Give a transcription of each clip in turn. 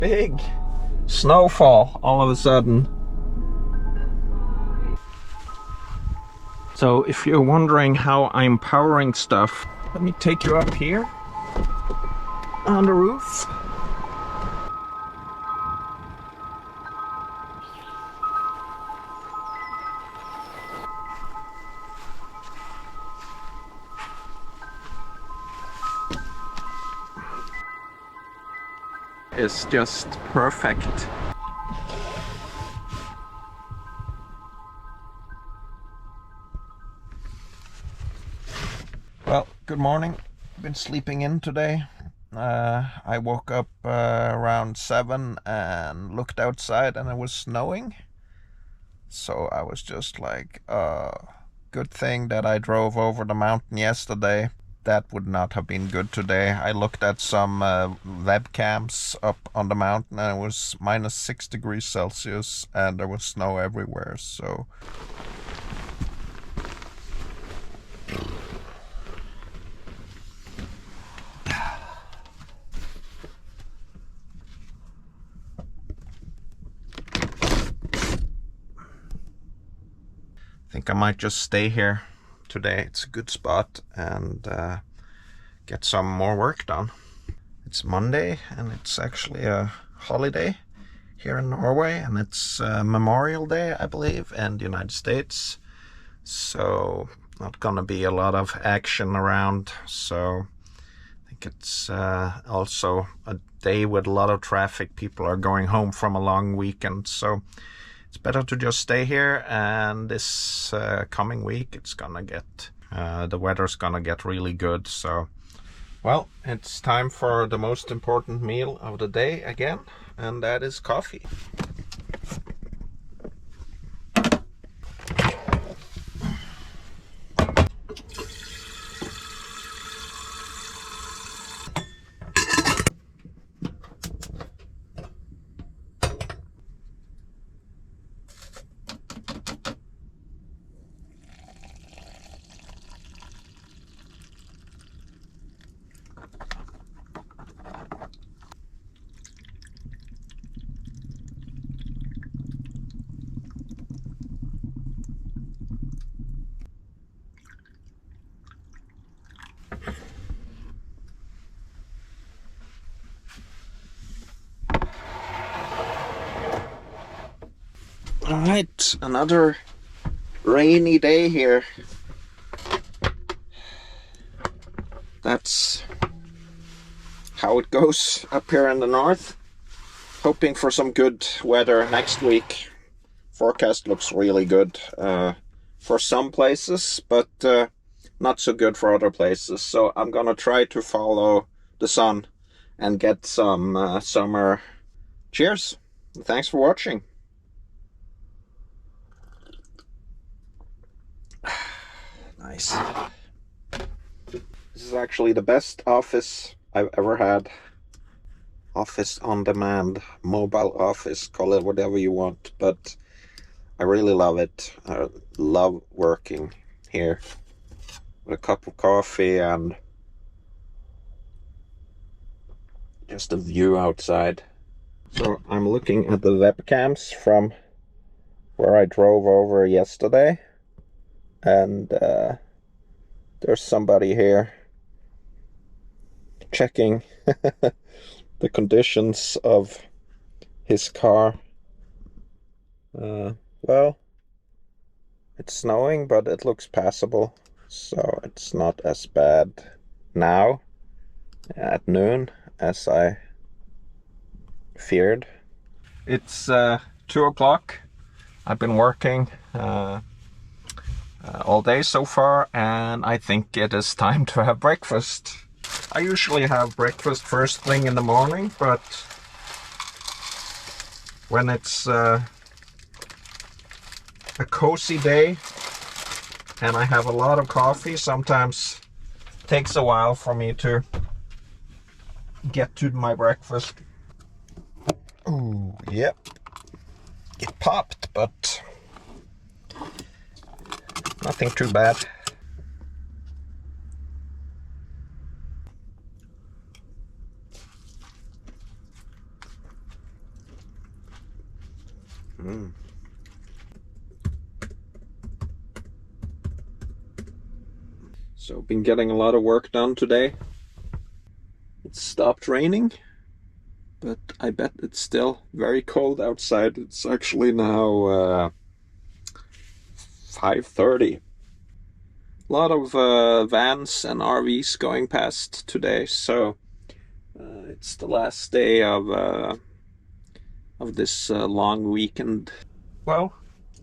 Big snowfall all of a sudden. So if you're wondering how I'm powering stuff, let me take you up here on the roof. It's just perfect. Well, good morning. Been sleeping in today. I woke up around 7 and looked outside and it was snowing. So I was just like, good thing that I drove over the mountain yesterday. That would not have been good today. I looked at some webcams up on the mountain and it was minus 6 degrees Celsius and there was snow everywhere. So I think I might just stay here today. It's a good spot and get some more work done. It's Monday and it's actually a holiday here in Norway, and it's Memorial Day, I believe, in the United States. So not gonna be a lot of action around. So I think it's also a day with a lot of traffic. People are going home from a long weekend, so it's better to just stay here. And this coming week, it's gonna get the weather's gonna get really good. So, well, it's time for the most important meal of the day again, and that is coffee. All right, another rainy day here. That's how it goes up here in the north. Hoping for some good weather next week. Forecast looks really good for some places, but not so good for other places. So I'm gonna try to follow the sun and get some summer. Cheers. Thanks for watching. Nice. This is actually the best office I've ever had. Office on demand, mobile office, call it whatever you want, but I really love it. I love working here with a cup of coffee and just a view outside. So I'm looking at the webcams from where I drove over yesterday, and there's somebody here checking the conditions of his car. Well, it's snowing, but it looks passable, so it's not as bad now at noon as I feared. It's 2 o'clock. I've been working all day so far, and I think it is time to have breakfast. I usually have breakfast first thing in the morning, but when it's a cozy day and I have a lot of coffee, sometimes it takes a while for me to get to my breakfast. Ooh, yep. It popped, but nothing too bad. Mm. So been getting a lot of work done today. It stopped raining, but I bet it's still very cold outside. It's actually now 5:30. A lot of vans and RVs going past today, so it's the last day of this long weekend. Well,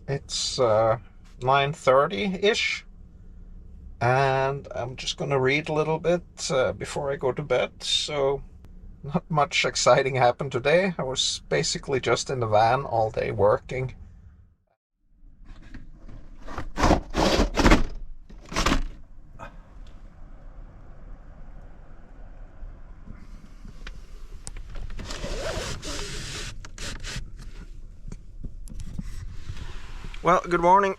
it's 9:30-ish, and I'm just gonna read a little bit before I go to bed. So not much exciting happened today. I was basically just in the van all day working. Well, good morning.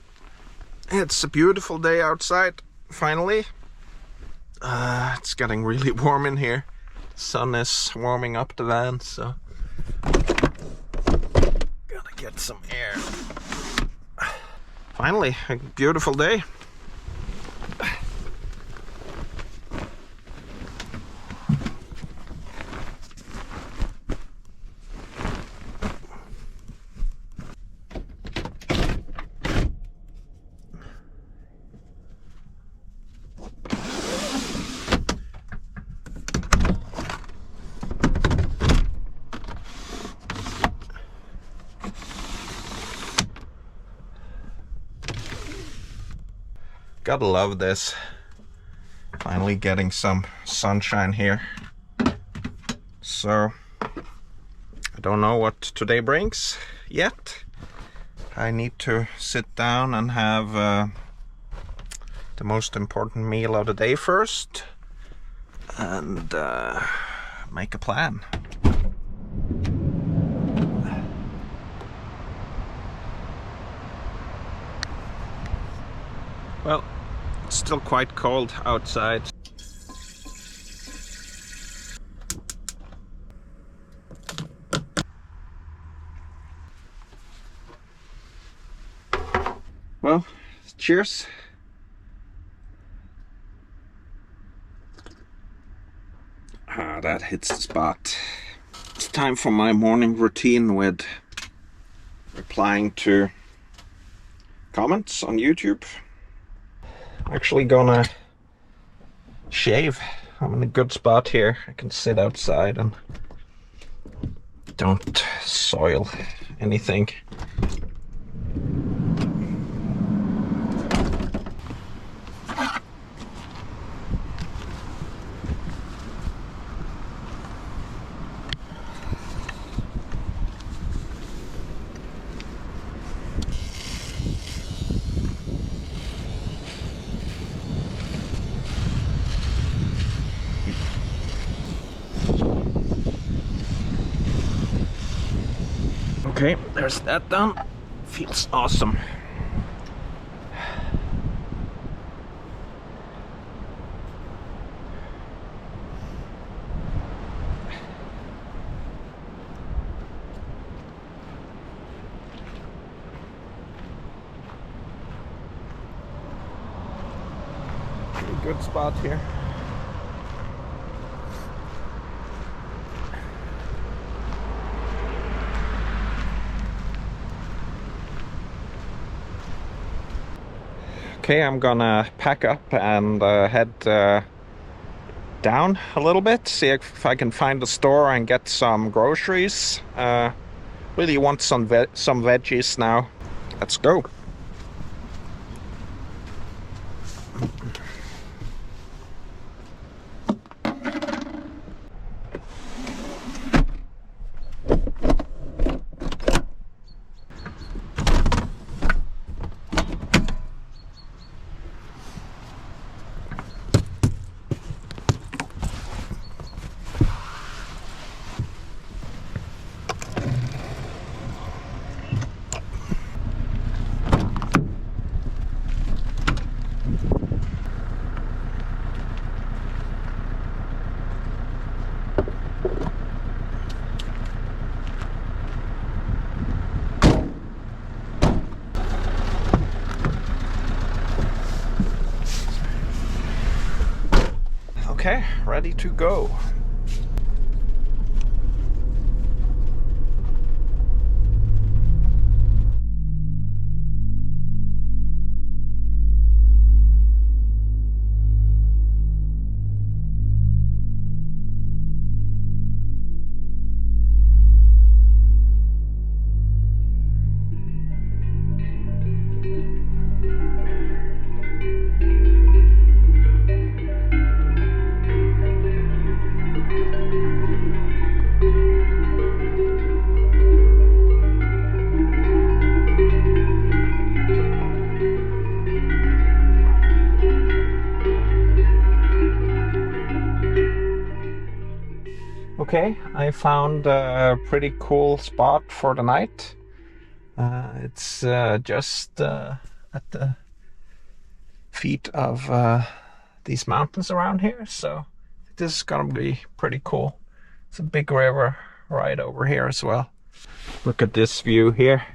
It's a beautiful day outside, finally. It's getting really warm in here. The sun is warming up the van, so gotta get some air. Finally, a beautiful day. Gotta love this. Finally getting some sunshine here. So, I don't know what today brings yet. I need to sit down and have the most important meal of the day first and make a plan. Well, it's still quite cold outside. Well, cheers. Ah, that hits the spot. It's time for my morning routine with replying to comments on YouTube. I'm actually gonna shave. I'm in a good spot here. I can sit outside and don't soil anything. Okay, there's that done. Feels awesome. Pretty good spot here. Okay, I'm gonna pack up and head down a little bit, see if I can find a store and get some groceries. Really want some veggies now. Let's go. Okay, ready to go. Okay, I found a pretty cool spot for the night. It's just at the feet of these mountains around here, so this is gonna be pretty cool. It's a big river right over here as well. Look at this view here.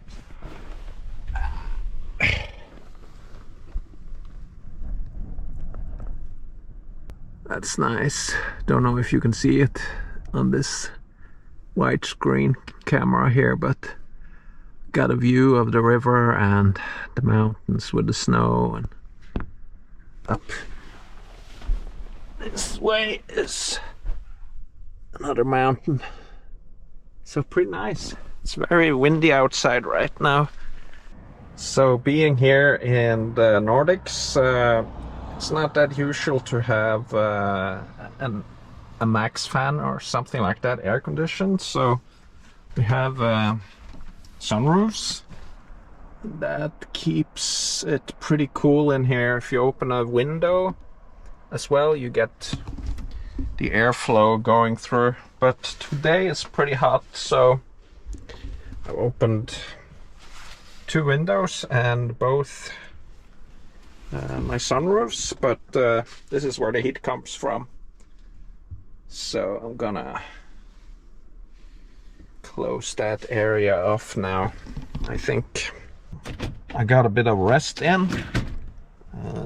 That's nice. Don't know if you can see it on this widescreen camera here, but got a view of the river and the mountains with the snow, and up this way is another mountain. So pretty nice. It's very windy outside right now. So being here in the Nordics, it's not that usual to have a max fan or something like that, air conditioned. So we have sunroofs. That keeps it pretty cool in here. If you open a window as well, you get the airflow going through. But today is pretty hot, so I opened 2 windows and both my sunroofs, but this is where the heat comes from. So I'm gonna close that area off now. I think I got a bit of rest in.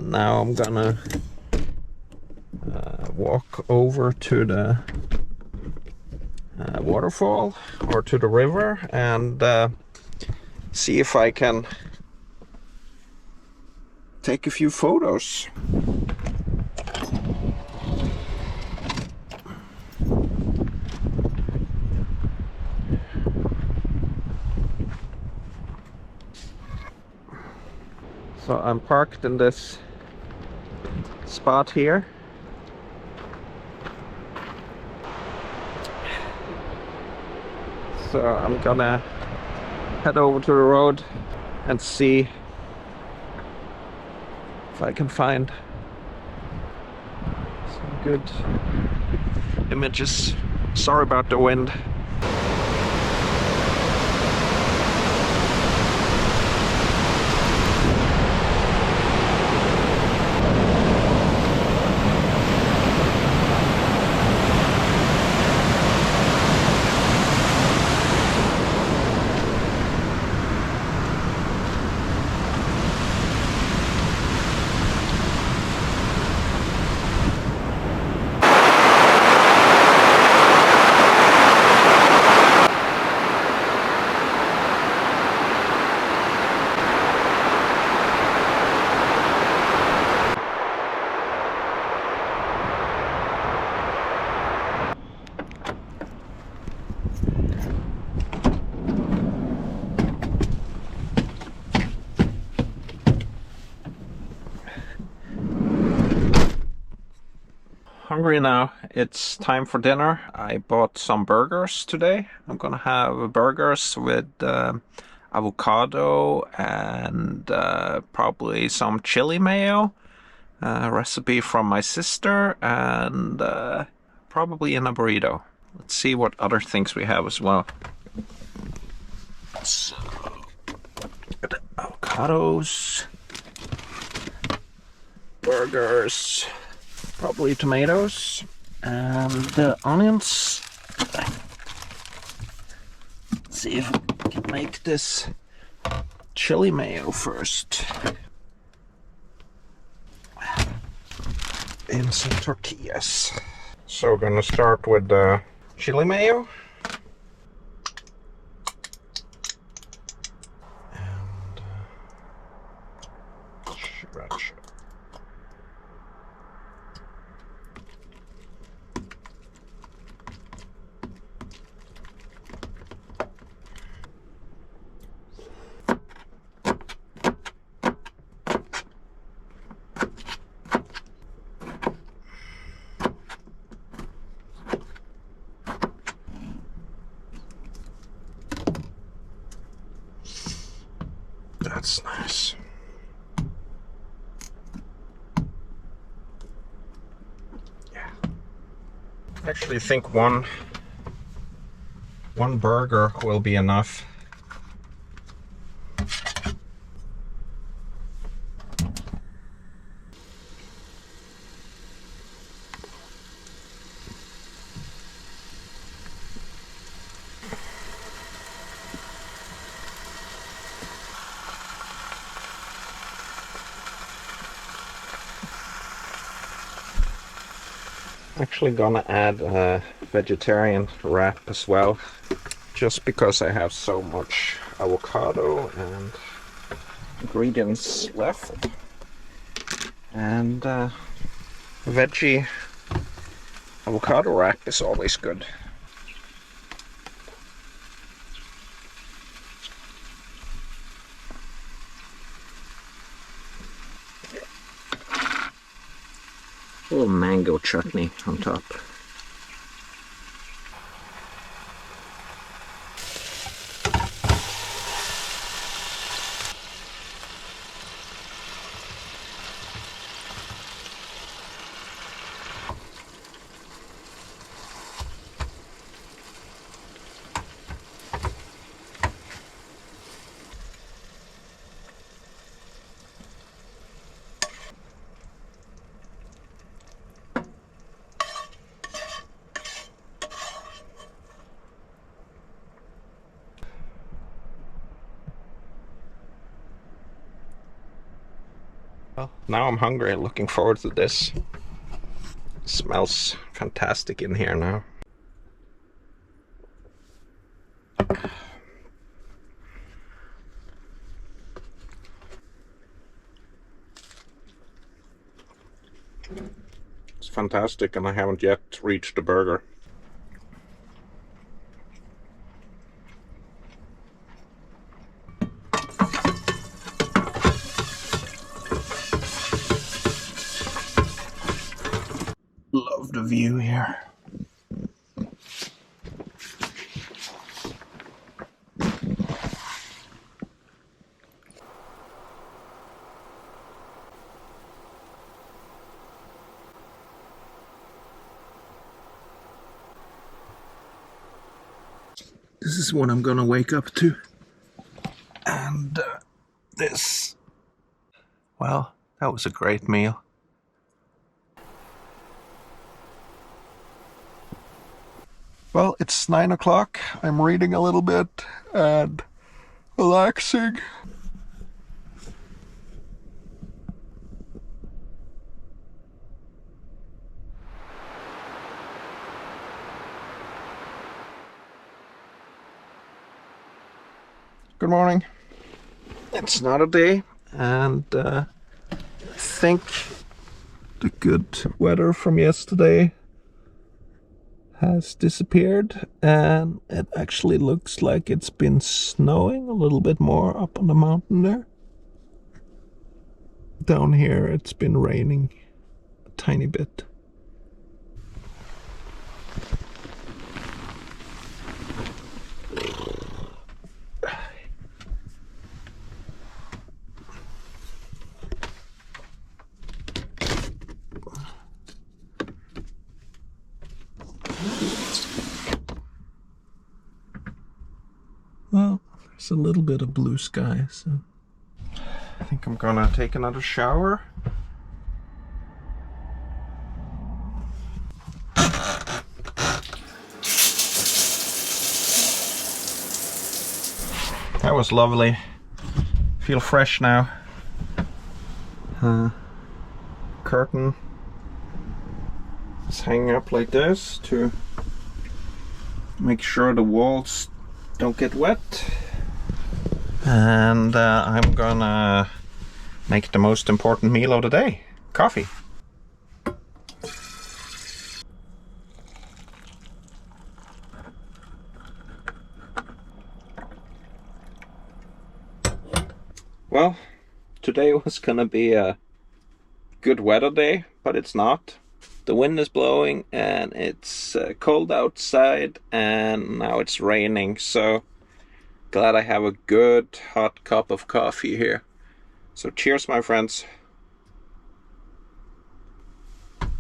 Now I'm gonna walk over to the waterfall or to the river and see if I can take a few photos. So I'm parked in this spot here. So I'm gonna head over to the road and see if I can find some good images. Sorry about the wind. Hungry now. It's time for dinner. I bought some burgers today. I'm gonna have burgers with avocado and probably some chili mayo. Recipe from my sister, and probably in a burrito. Let's see what other things we have as well. So, avocados, burgers, probably tomatoes, and onions. Let's see if I can make this chili mayo first. in some tortillas. So we're gonna start with the chili mayo. And sriracha. That's nice. Yeah. I actually think one burger will be enough. Actually gonna add a vegetarian wrap as well, just because I have so much avocado and ingredients left. And veggie avocado wrap is always good. A little mango chutney on top. Well, now I'm hungry, looking forward to this. It smells fantastic in here now. It's fantastic, and I haven't yet reached the burger. Love the view here. This is what I'm gonna wake up to. And this, well, that was a great meal. Well, it's 9 o'clock. I'm reading a little bit and relaxing. Good morning. It's not a day, and I think the good weather from yesterday has disappeared, and it actually looks like it's been snowing a little bit more up on the mountain there. Down here it's been raining a tiny bit. Well, there's a little bit of blue sky, so I think I'm gonna take another shower. That was lovely. Feel fresh now. Curtain It's hanging up like this to make sure the walls don't get wet. And I'm gonna make the most important meal of the day, coffee. Well, today was gonna be a good weather day, but it's not. The wind is blowing and it's cold outside, and now it's raining, so glad I have a good hot cup of coffee here. So cheers, my friends.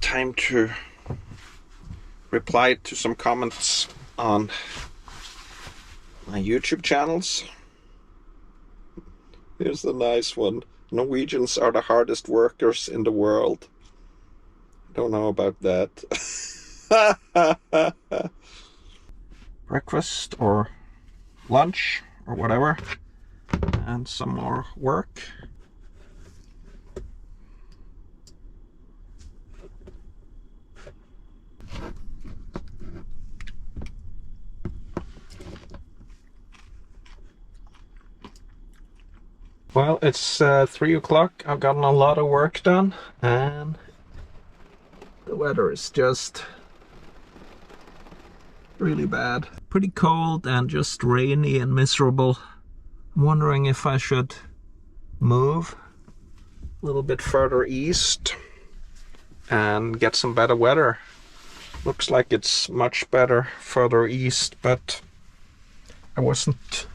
Time to reply to some comments on my YouTube channels. Here's the nice one. Norwegians are the hardest workers in the world. Don't know about that. Breakfast or lunch or whatever, and some more work. Well, it's 3 o'clock. I've gotten a lot of work done, and the weather is just really bad. Pretty cold and just rainy and miserable. I'm wondering if I should move a little bit further east and get some better weather. Looks like it's much better further east, but I wasn't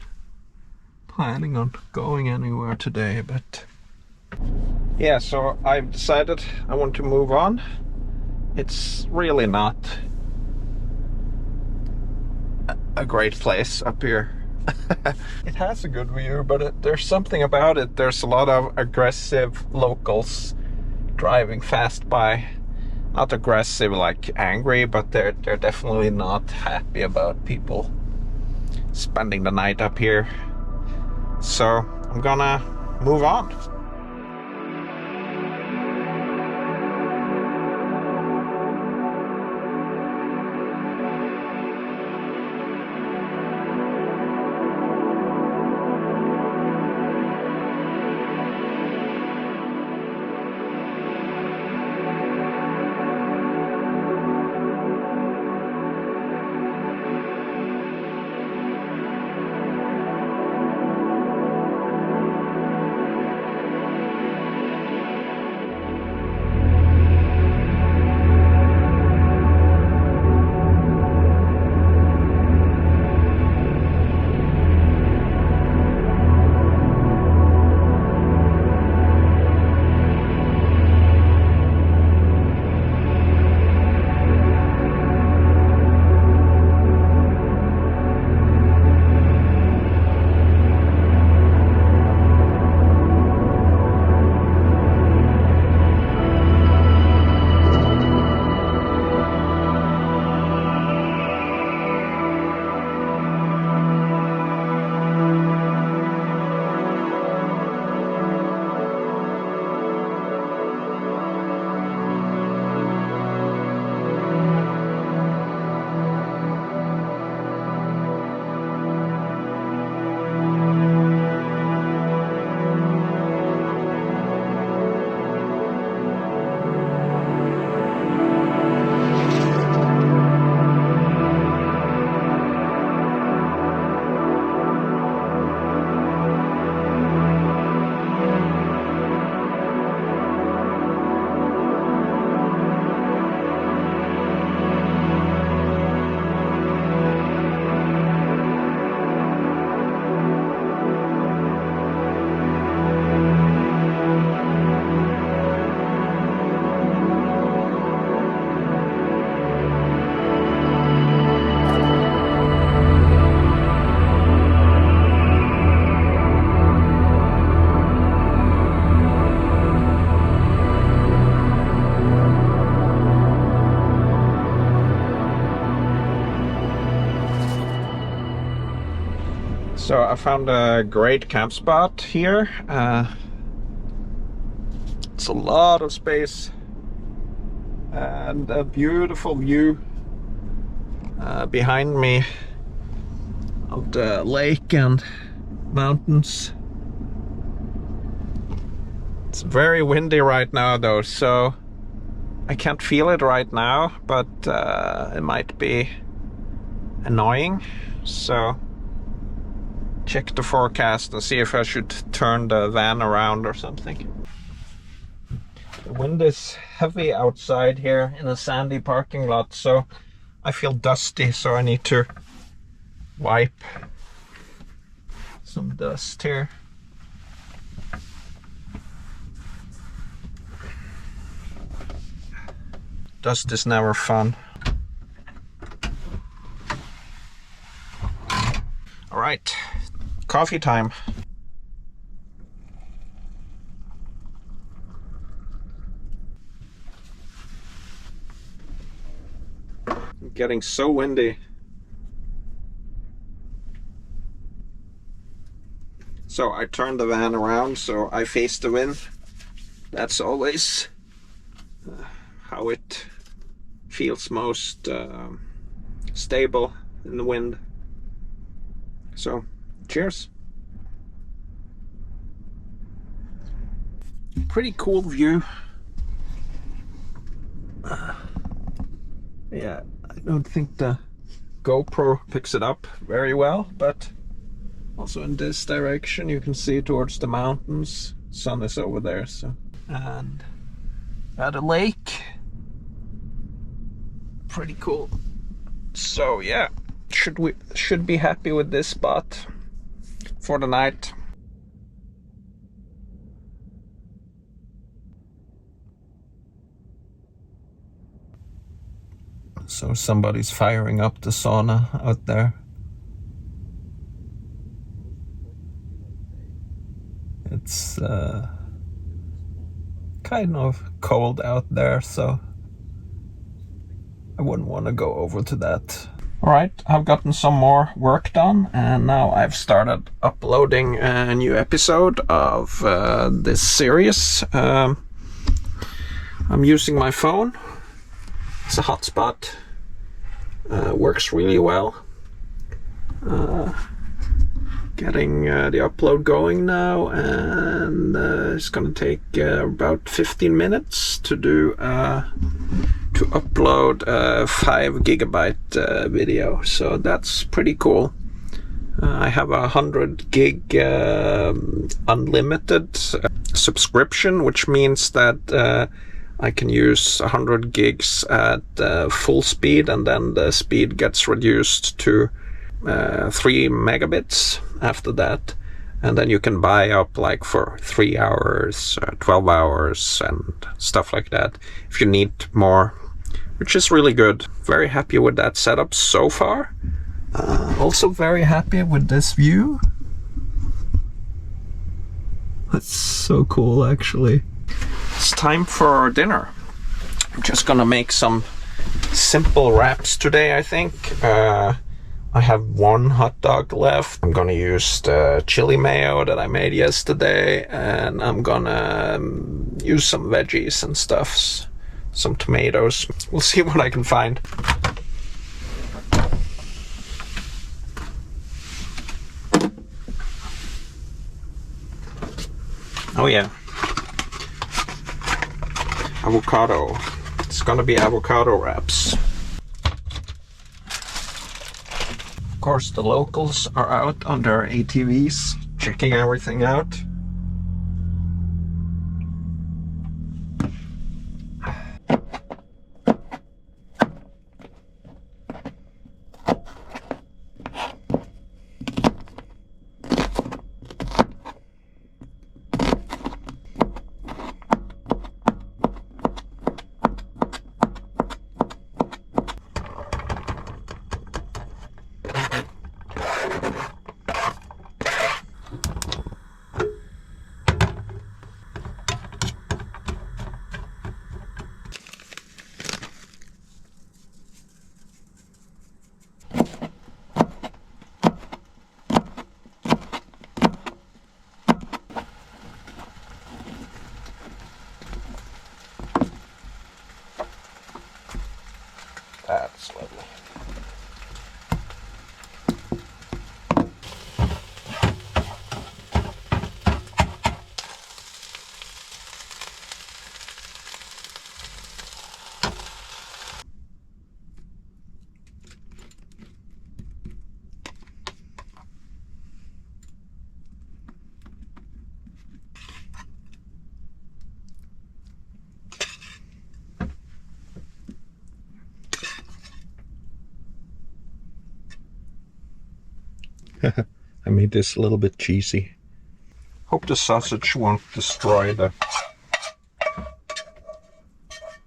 planning on going anywhere today. But yeah, so I've decided I want to move on. It's really not a great place up here. It has a good view, but there's something about it. There's a lot of aggressive locals driving fast by. Not aggressive like angry, but they're definitely not happy about people spending the night up here. So I'm gonna move on. So I found a great camp spot here. It's a lot of space and a beautiful view behind me of the lake and mountains. It's very windy right now though, so I can't feel it right now, but it might be annoying. So check the forecast and see if I should turn the van around or something. The wind is heavy outside here in a sandy parking lot, so I feel dusty, so I need to wipe some dust here. Dust is never fun. All right, coffee time. Getting so windy. So I turned the van around so I face the wind. That's always how it feels most stable in the wind. So cheers. Pretty cool view. Yeah, I don't think the GoPro picks it up very well, but also in this direction you can see towards the mountains. Sun is over there, so. And at a lake. Pretty cool. So yeah, should be happy with this spot for the night. So somebody's firing up the sauna out there. It's kind of cold out there, so I wouldn't want to go over to that. Alright, I've gotten some more work done, and now I've started uploading a new episode of this series. I'm using my phone. It's a hotspot. Works really well. Getting the upload going now, and it's gonna take about 15 minutes to do to upload a 5 gigabyte video, so that's pretty cool. I have a 100 gig unlimited subscription, which means that I can use 100 gigs at full speed, and then the speed gets reduced to 3 megabits after that, and then you can buy up like for 3 hours, 12 hours and stuff like that if you need more, which is really good. Very happy with that setup so far. Also very happy with this view. That's so cool, actually. It's time for dinner. I'm just gonna make some simple wraps today, I think. I have 1 hot dog left. I'm gonna use the chili mayo that I made yesterday, and I'm gonna use some veggies and stuff, some tomatoes. We'll see what I can find. Oh yeah, avocado. It's gonna be avocado wraps. Of course, the locals are out on their ATVs, checking everything out. I made this a little bit cheesy. Hope the sausage won't destroy the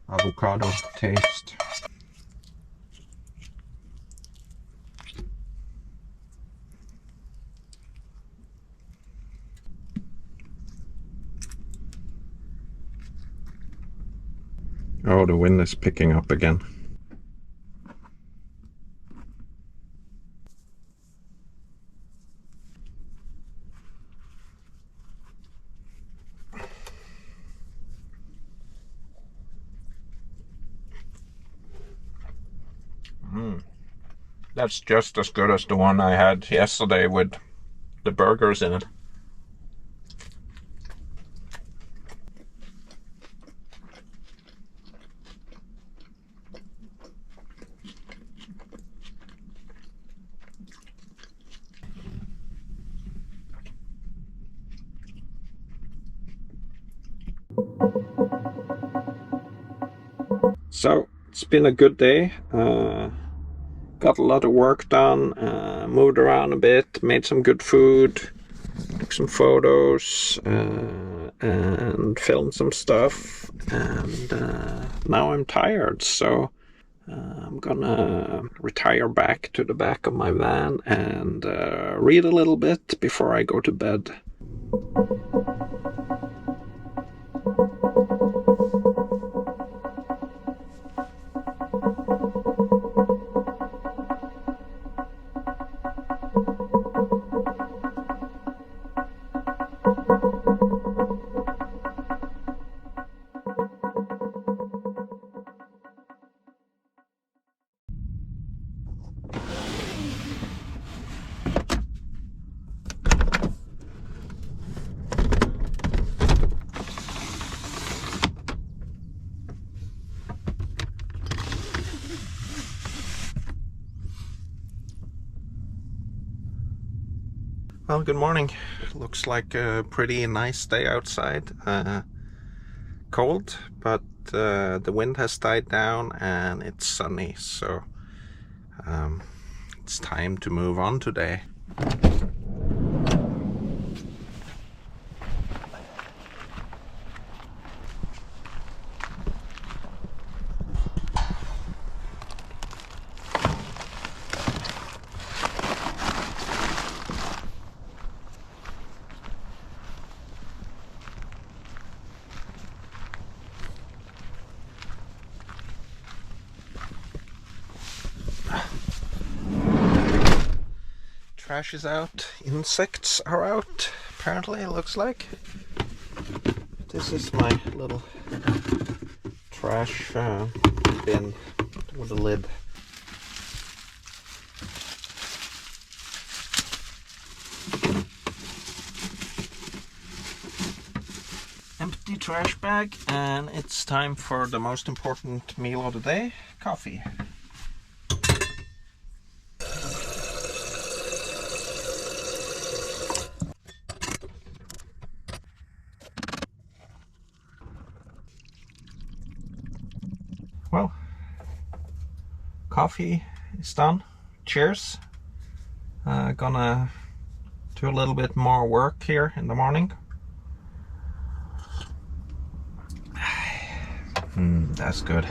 avocado taste. Oh, the wind is picking up again. That's just as good as the one I had yesterday with the burgers in it. So it's been a good day. Got a lot of work done, moved around a bit, made some good food, took some photos, and filmed some stuff. And now I'm tired, so I'm gonna retire back to the back of my van and read a little bit before I go to bed. Well, good morning. Looks like a pretty nice day outside. Cold, but the wind has died down and it's sunny, so it's time to move on today. Trash is out, insects are out, apparently, it looks like. This is my little trash bin with a lid. Empty trash bag, and it's time for the most important meal of the day, coffee. Well, coffee is done. Cheers. Gonna do a little bit more work here in the morning. That's good.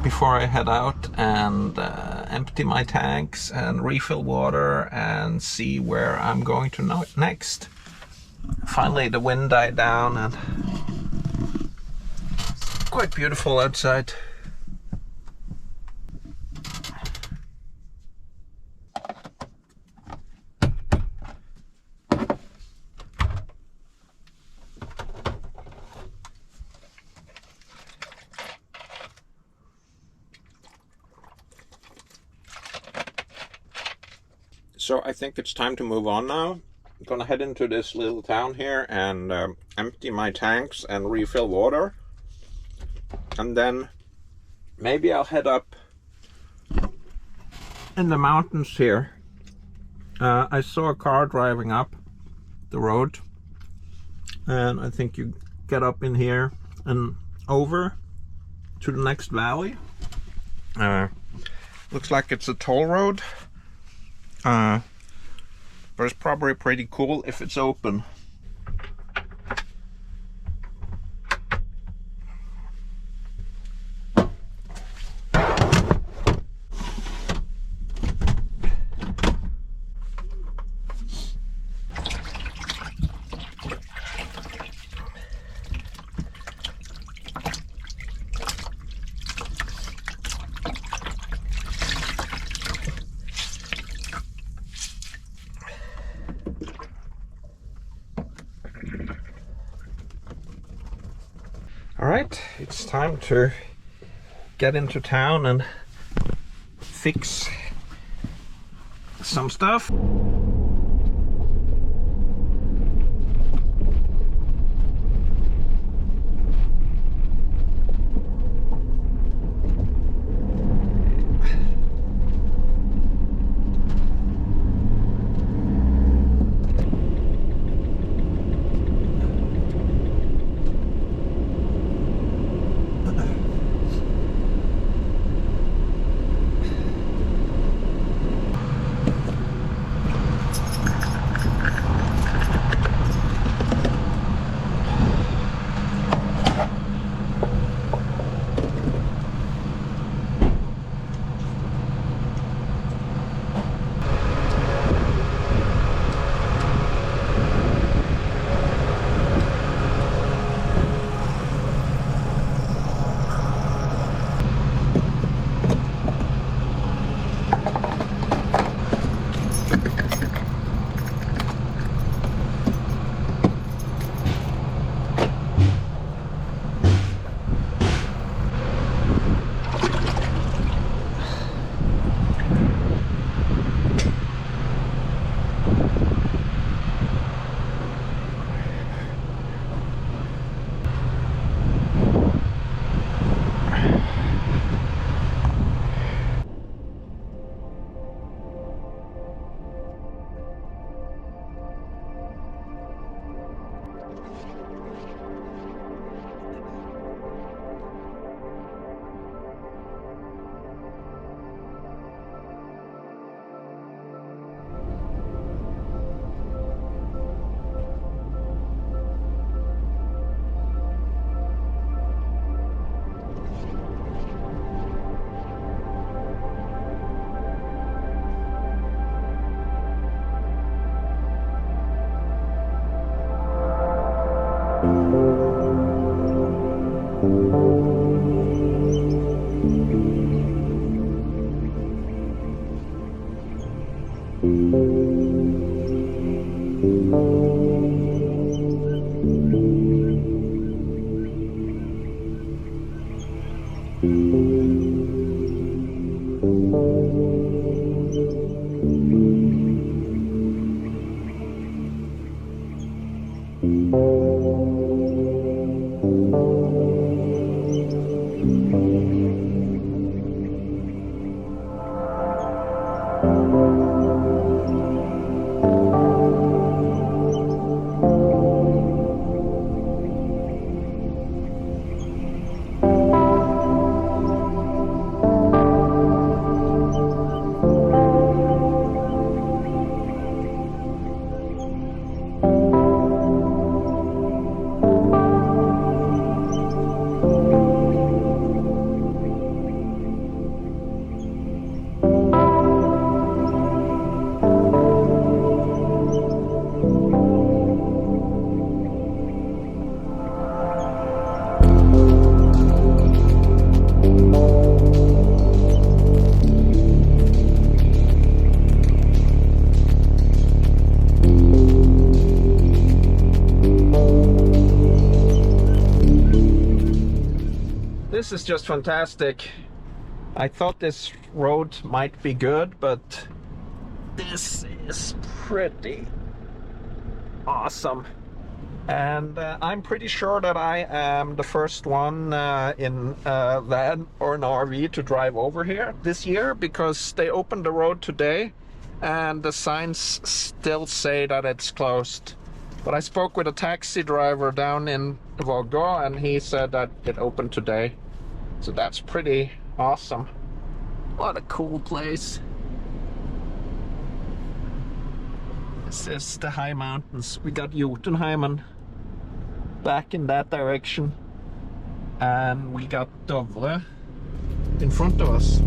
Before I head out and empty my tanks and refill water and see where I'm going to next. Finally the wind died down and it's quite beautiful outside. So I think it's time to move on now. I'm gonna head into this little town here and empty my tanks and refill water. And then maybe I'll head up in the mountains here. I saw a car driving up the road. And I think you get up in here and over to the next valley. Looks like it's a toll road. but it's probably pretty cool if it's open. Alright, it's time to get into town and fix some stuff. This is just fantastic. I thought this road might be good, but this is pretty awesome. And I'm pretty sure that I am the first one in a van or an RV to drive over here this year, because they opened the road today and the signs still say that it's closed. But I spoke with a taxi driver down in Vågå and he said that it opened today. So that's pretty awesome. What a cool place. This is the high mountains. We got Jotunheimen back in that direction, and we got Dovre in front of us.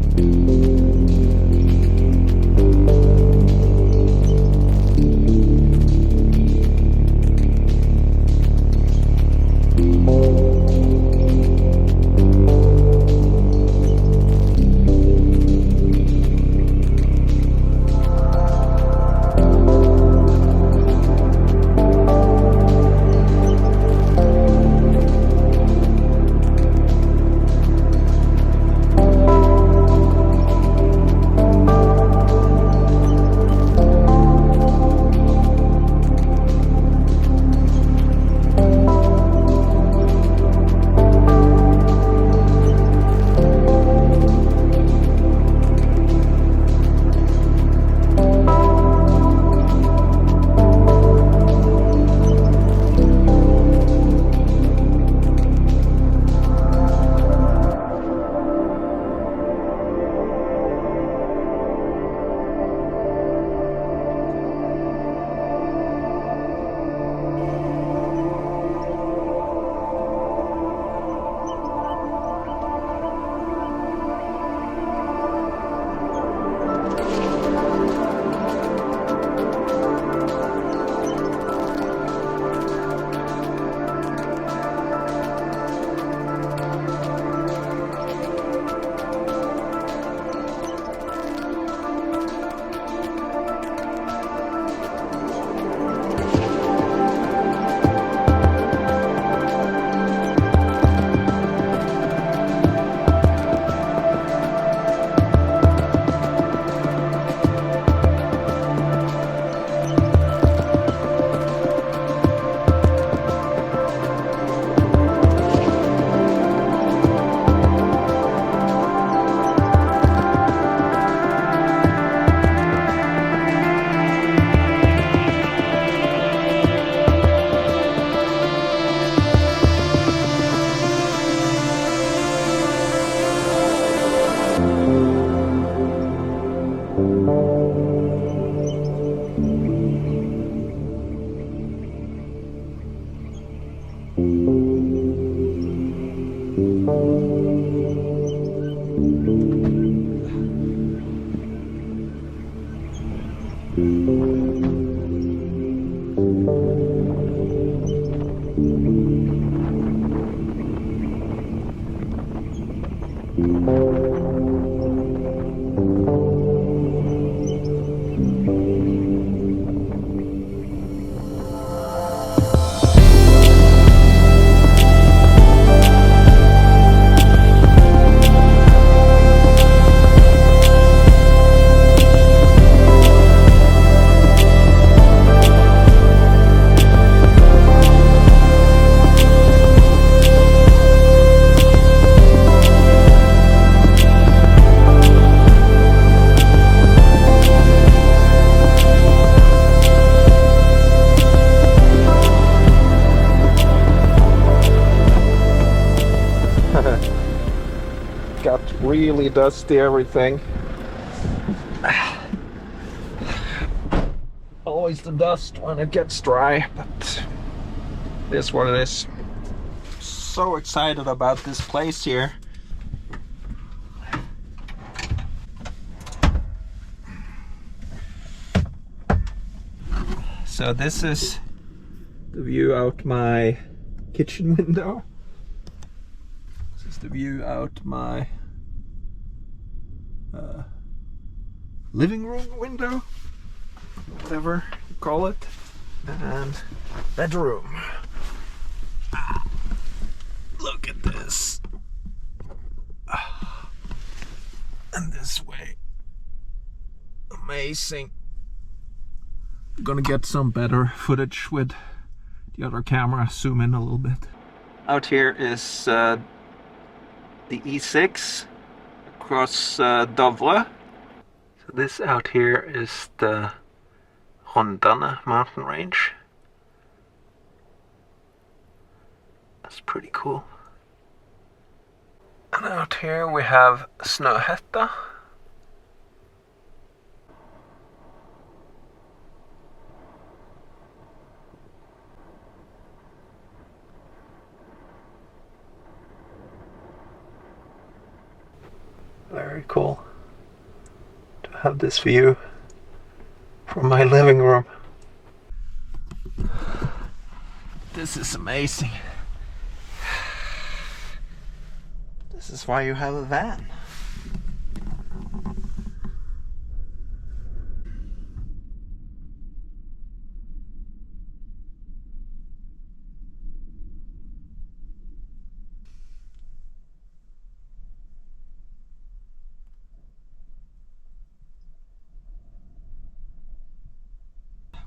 Got really dusty everything. Always the dust when it gets dry, but it is what it is. So excited about this place here. So this is the view out my kitchen window. This is the view out my living room window, whatever you call it, and bedroom. Look at this. And this way. Amazing. I'm gonna get some better footage with the other camera, zoom in a little bit. Out here is the E6 across Dovre. So this out here is the Rondane mountain range. That's pretty cool. And out here we have very cool to have this view from my living room. This is amazing. This is why you have a van.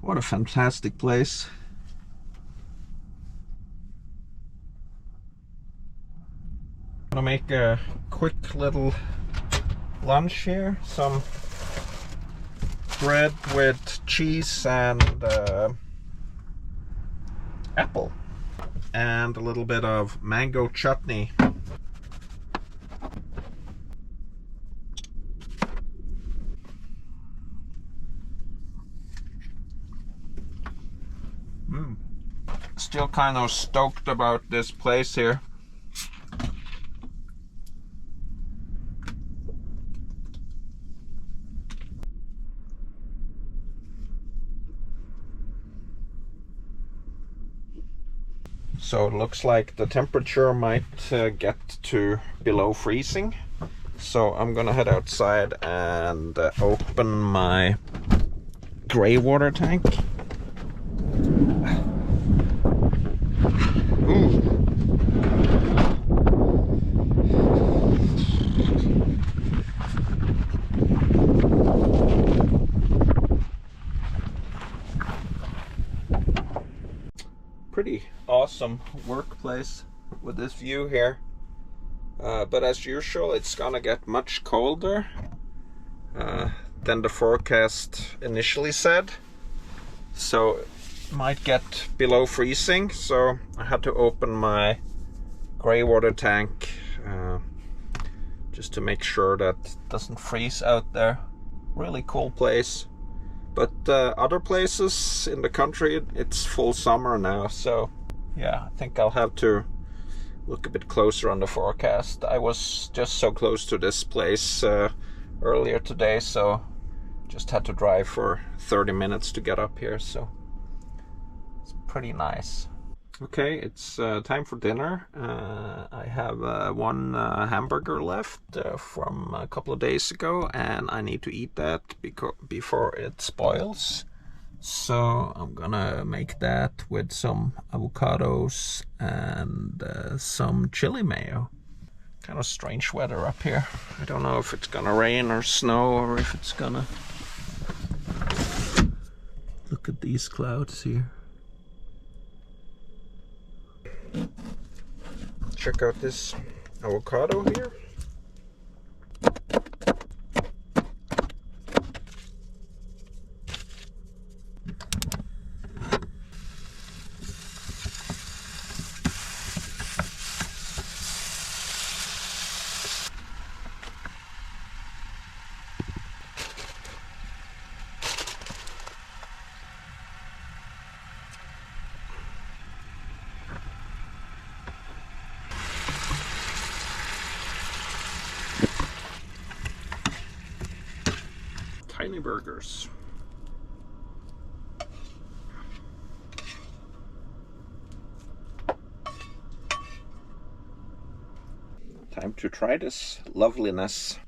What a fantastic place. I'm gonna make a quick little lunch here. Some bread with cheese and apple. And a little bit of mango chutney. Still kind of stoked about this place here. So it looks like the temperature might get to below freezing. So I'm gonna head outside and open my gray water tank. Ooh. Pretty awesome workplace with this view here, but as usual it's gonna get much colder than the forecast initially said, so it might get below freezing. So I had to open my gray water tank just to make sure that it doesn't freeze out there. Really cool place. But other places in the country, it's full summer now, so yeah, I think I'll have to look a bit closer on the forecast. I was just so close to this place earlier today, so just had to drive for 30 minutes to get up here, so it's pretty nice. Okay, it's time for dinner. I have one hamburger left from a couple of days ago, and I need to eat that before it spoils. So I'm gonna make that with some avocados and some chili mayo. Kind of strange weather up here. I don't know if it's gonna rain or snow, or if it's gonna... Look at these clouds here. Check out this avocado here. Tiny burgers. Time to try this loveliness.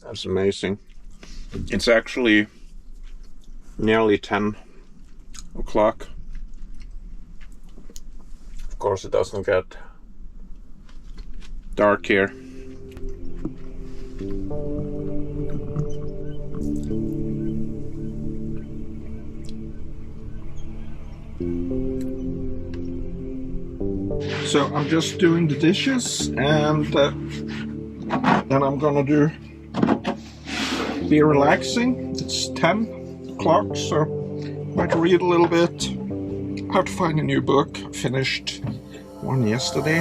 That's amazing. It's actually nearly 10 o'clock. Of course it doesn't get dark here. So I'm just doing the dishes, and then I'm gonna be relaxing. It's 10 o'clock, so might read a little bit. Have to find a new book. Finished one yesterday.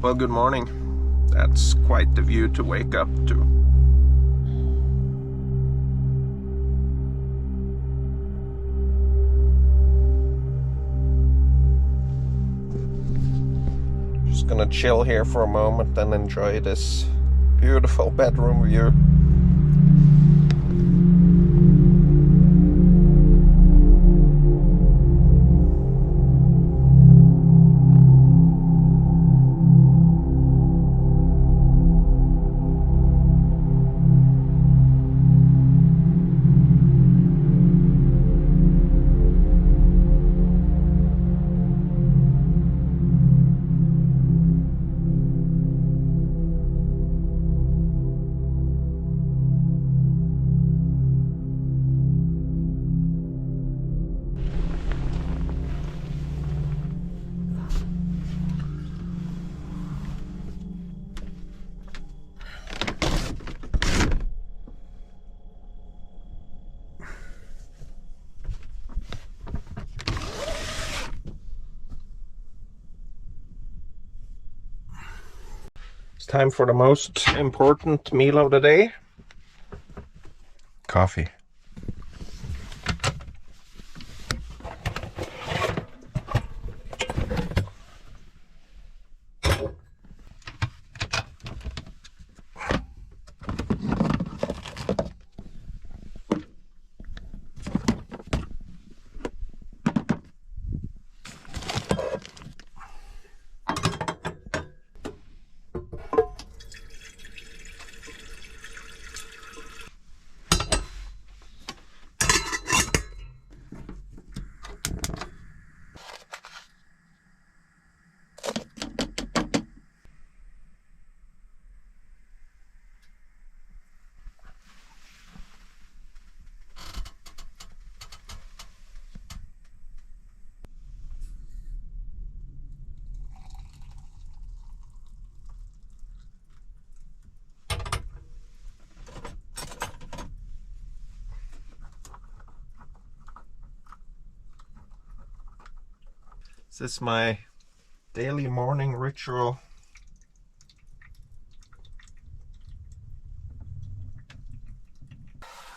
Well, good morning. That's quite the view to wake up to. Just gonna chill here for a moment and enjoy this beautiful bedroom view. It's time for the most important meal of the day. Coffee. This is my daily morning ritual.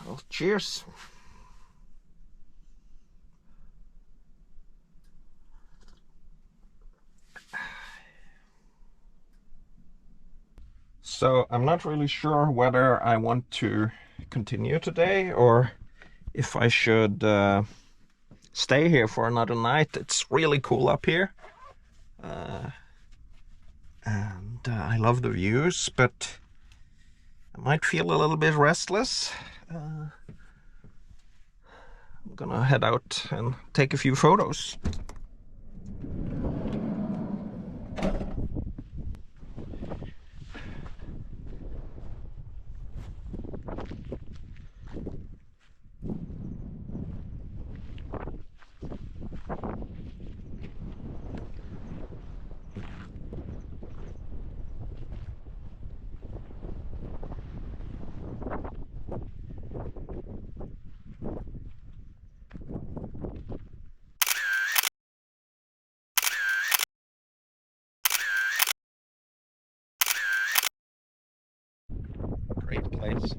Well, cheers. So I'm not really sure whether I want to continue today or if I should stay here for another night. It's really cool up here. And I love the views, but I might feel a little bit restless. I'm gonna head out and take a few photos. Great place.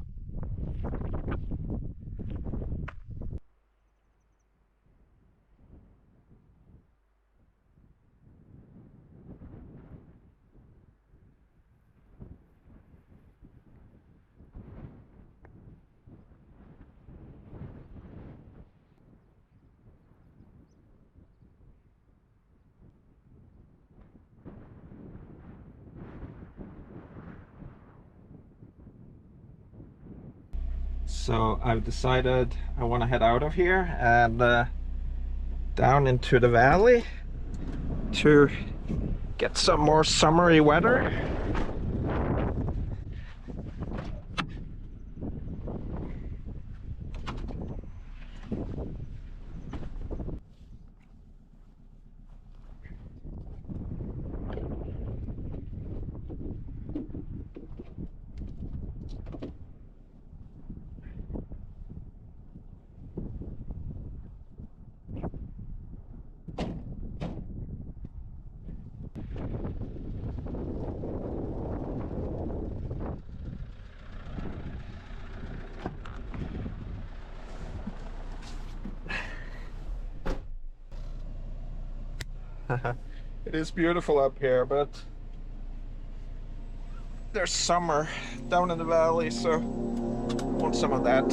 So I've decided I want to head out of here and down into the valley to get some more summery weather. It is beautiful up here, but there's summer down in the valley, so want some of that.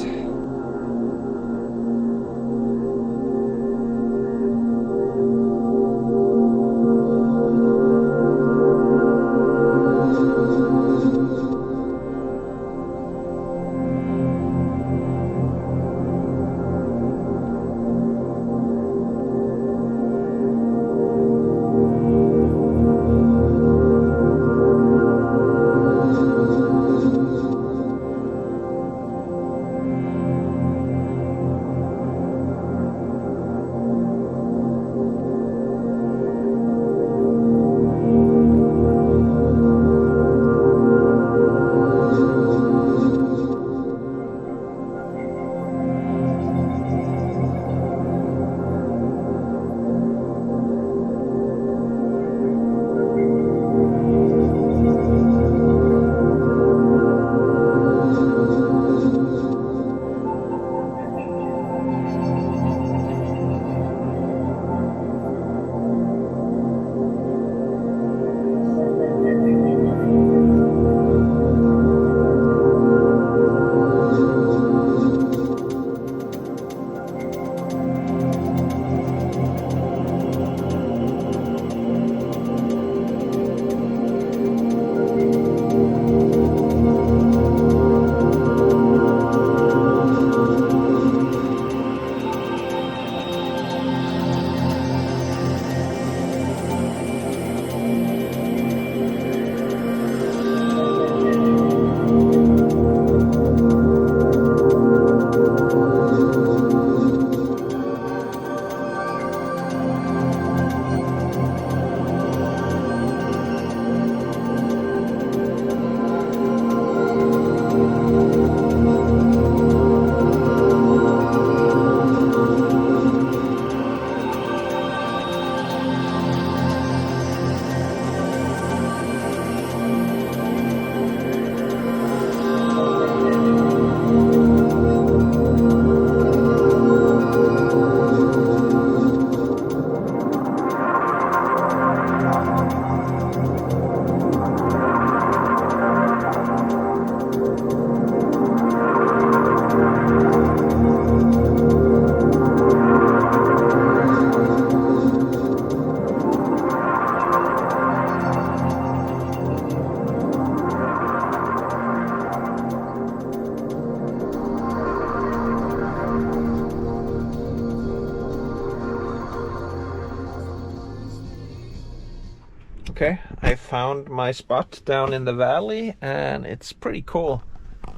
Okay, I found my spot down in the valley and it's pretty cool.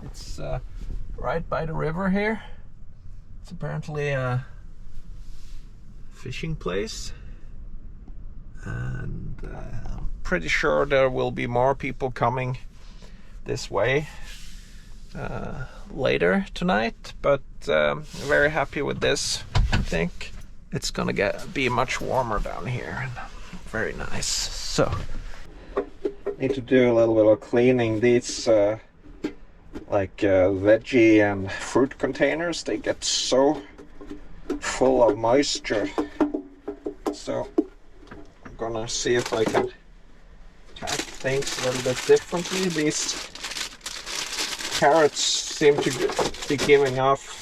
It's right by the river here. It's apparently a fishing place, and I'm pretty sure there will be more people coming this way later tonight, but very happy with this. I think it's gonna be much warmer down here. Very nice. So need to do a little bit of cleaning. These veggie and fruit containers, they get so full of moisture, so I'm gonna see if I can pack things a little bit differently. These carrots seem to be giving off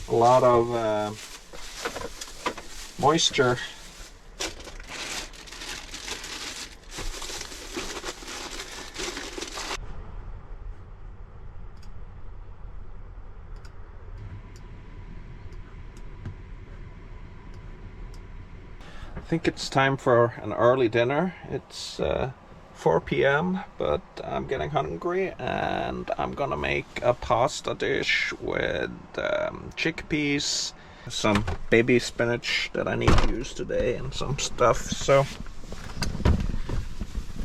a lot of moisture. I think it's time for an early dinner. It's 4 p.m. but I'm getting hungry and I'm gonna make a pasta dish with chickpeas, some baby spinach that I need to use today, and some stuff. So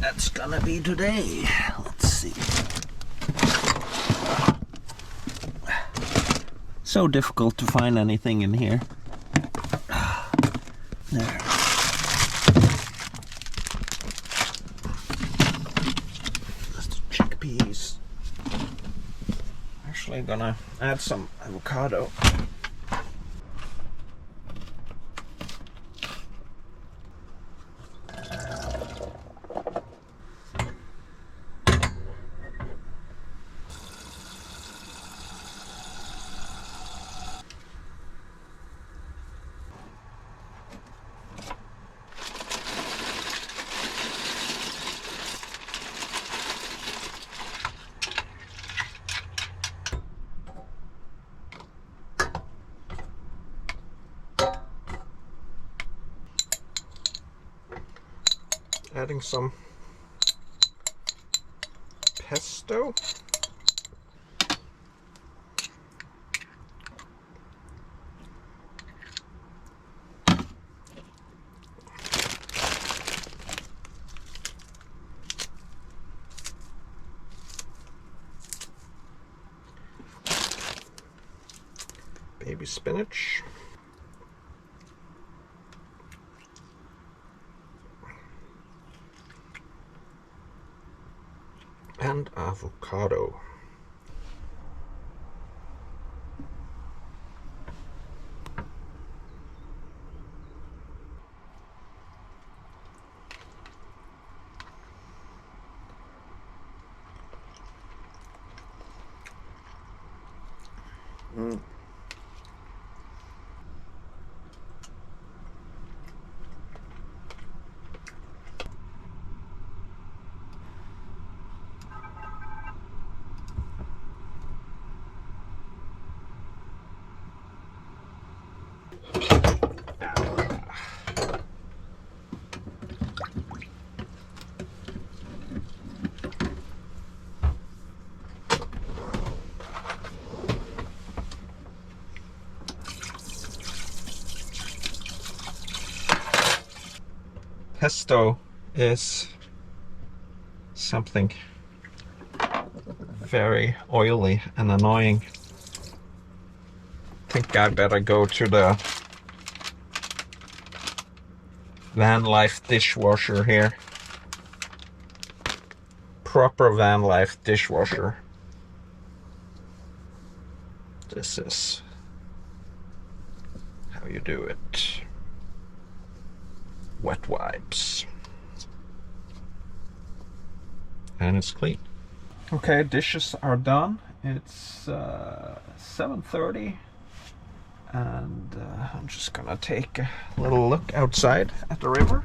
that's gonna be today. Let's see. So difficult to find anything in here. There. actually gonna add some avocado. Adding some pesto. Baby spinach. And avocado. Pesto is something very oily and annoying. I think I better go to the Vanlife dishwasher here. Proper Vanlife dishwasher. This is how you do it. Wet wipes. And it's clean. Okay, dishes are done. It's 7:30 and I'm just gonna take a little look outside at the river.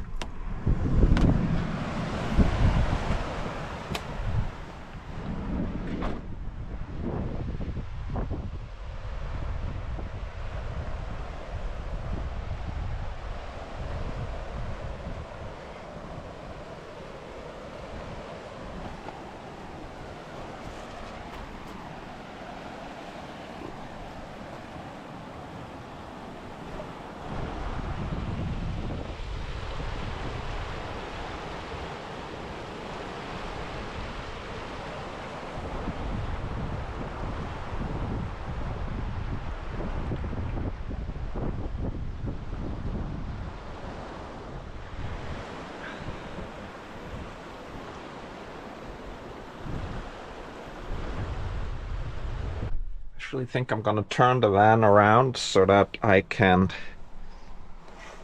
Actually think I'm gonna turn the van around so that I can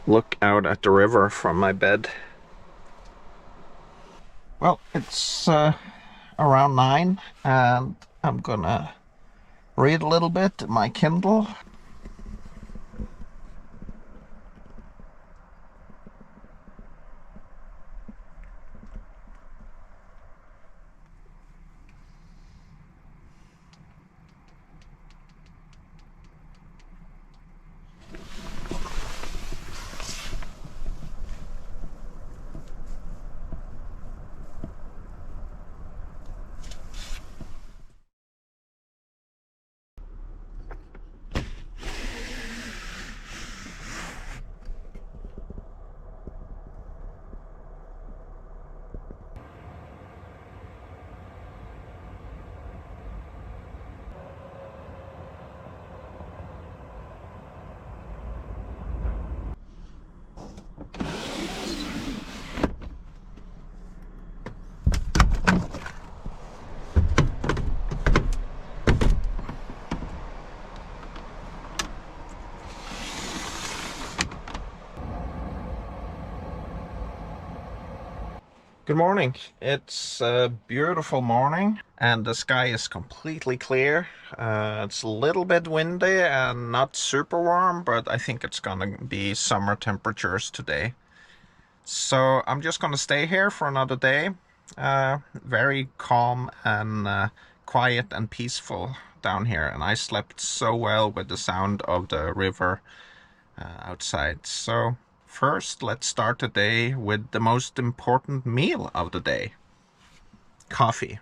look out at the river from my bed. Well, it's around 9 and I'm gonna read a little bit in my Kindle. Good morning. It's a beautiful morning and the sky is completely clear. It's a little bit windy and not super warm, but I think it's gonna be summer temperatures today. So I'm just gonna stay here for another day. Very calm and quiet and peaceful down here, and I slept so well with the sound of the river outside. So first, let's start the day with the most important meal of the day: coffee.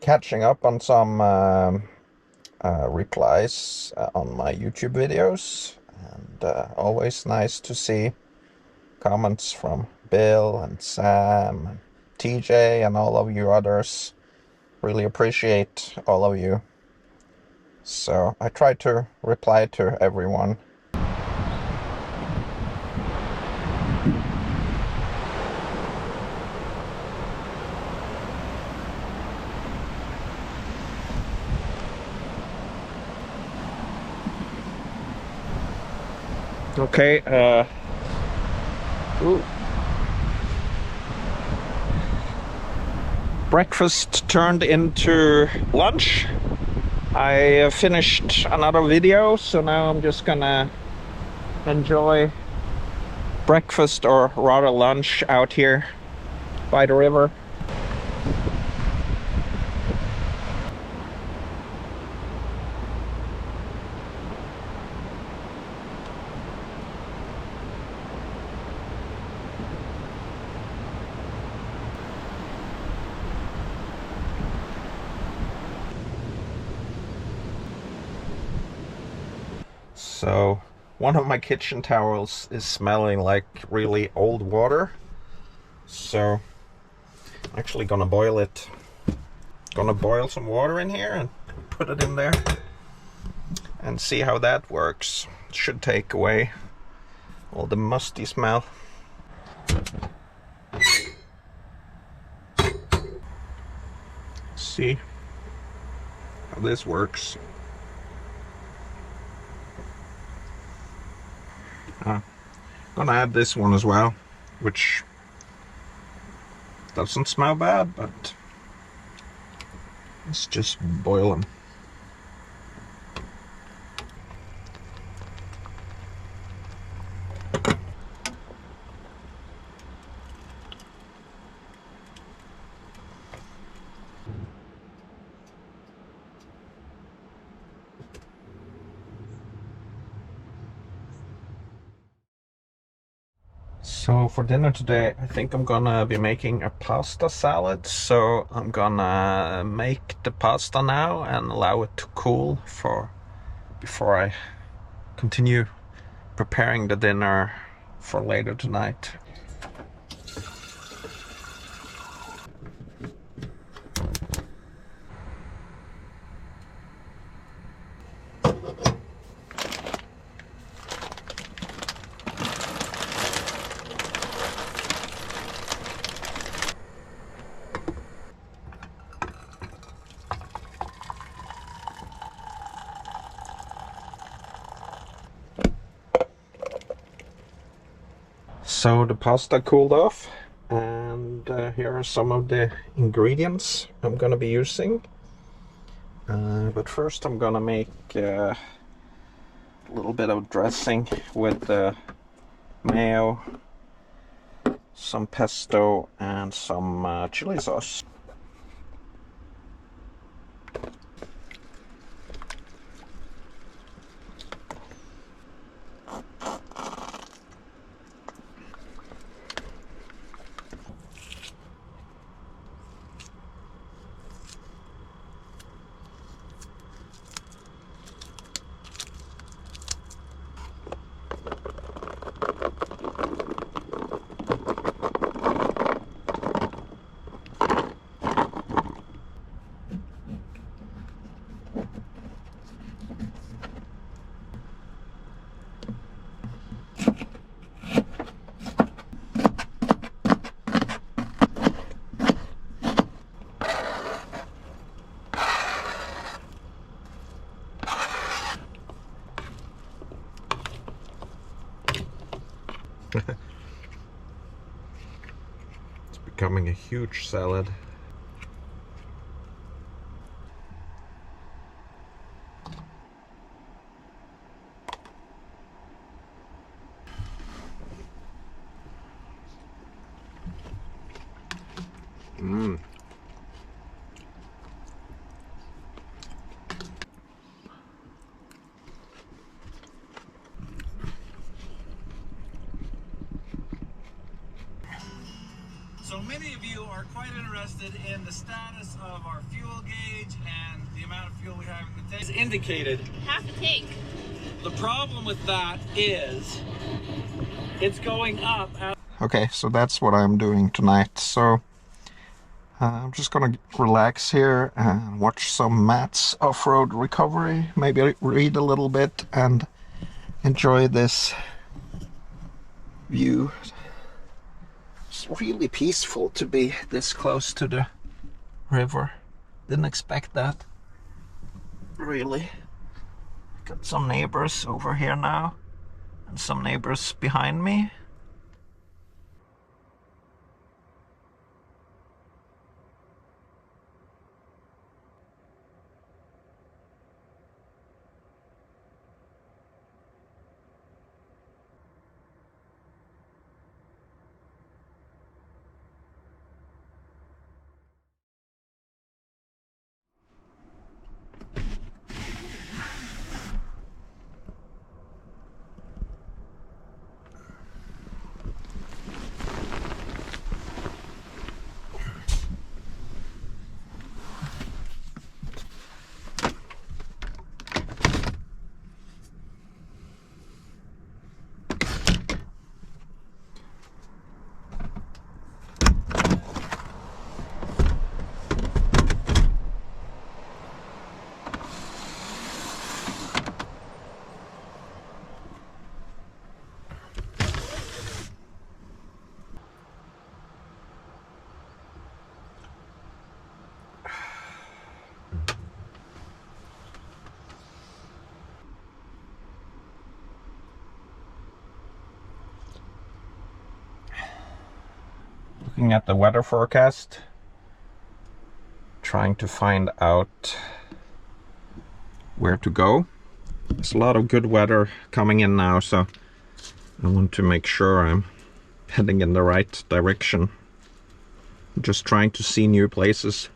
Catching up on some replies on my YouTube videos, and always nice to see comments from Bill and Sam and TJ and all of you others. Really appreciate all of you. So I try to reply to everyone. Okay, breakfast turned into lunch. I finished another video, so now I'm just gonna enjoy breakfast, or rather lunch, out here by the river. So one of my kitchen towels is smelling like really old water, so I'm actually gonna boil it. Gonna boil some water in here and put it in there and see how that works. Should take away all the musty smell. See how this works. Gonna add this one as well, which doesn't smell bad, but let's just boil them. So for dinner today, I think I'm gonna be making a pasta salad. So I'm gonna make the pasta now and allow it to cool before I continue preparing the dinner for later tonight. So the pasta cooled off, and here are some of the ingredients I'm gonna be using. But first I'm gonna make a little bit of dressing with mayo, some pesto, and some chili sauce. becoming a huge salad. Mmm. So many of you are quite interested in the status of our fuel gauge and the amount of fuel we have in the tank. It's indicated half a tank. The problem with that is it's going up. Okay, so that's what I'm doing tonight. So I'm just gonna relax here and watch some Matt's off-road recovery, maybe read a little bit and enjoy this view. It's really peaceful to be this close to the river. Didn't expect that, really. Got some neighbors over here now and some neighbors behind me. Looking at the weather forecast, trying to find out where to go. There's a lot of good weather coming in now, so I want to make sure I'm heading in the right direction. I'm just trying to see new places.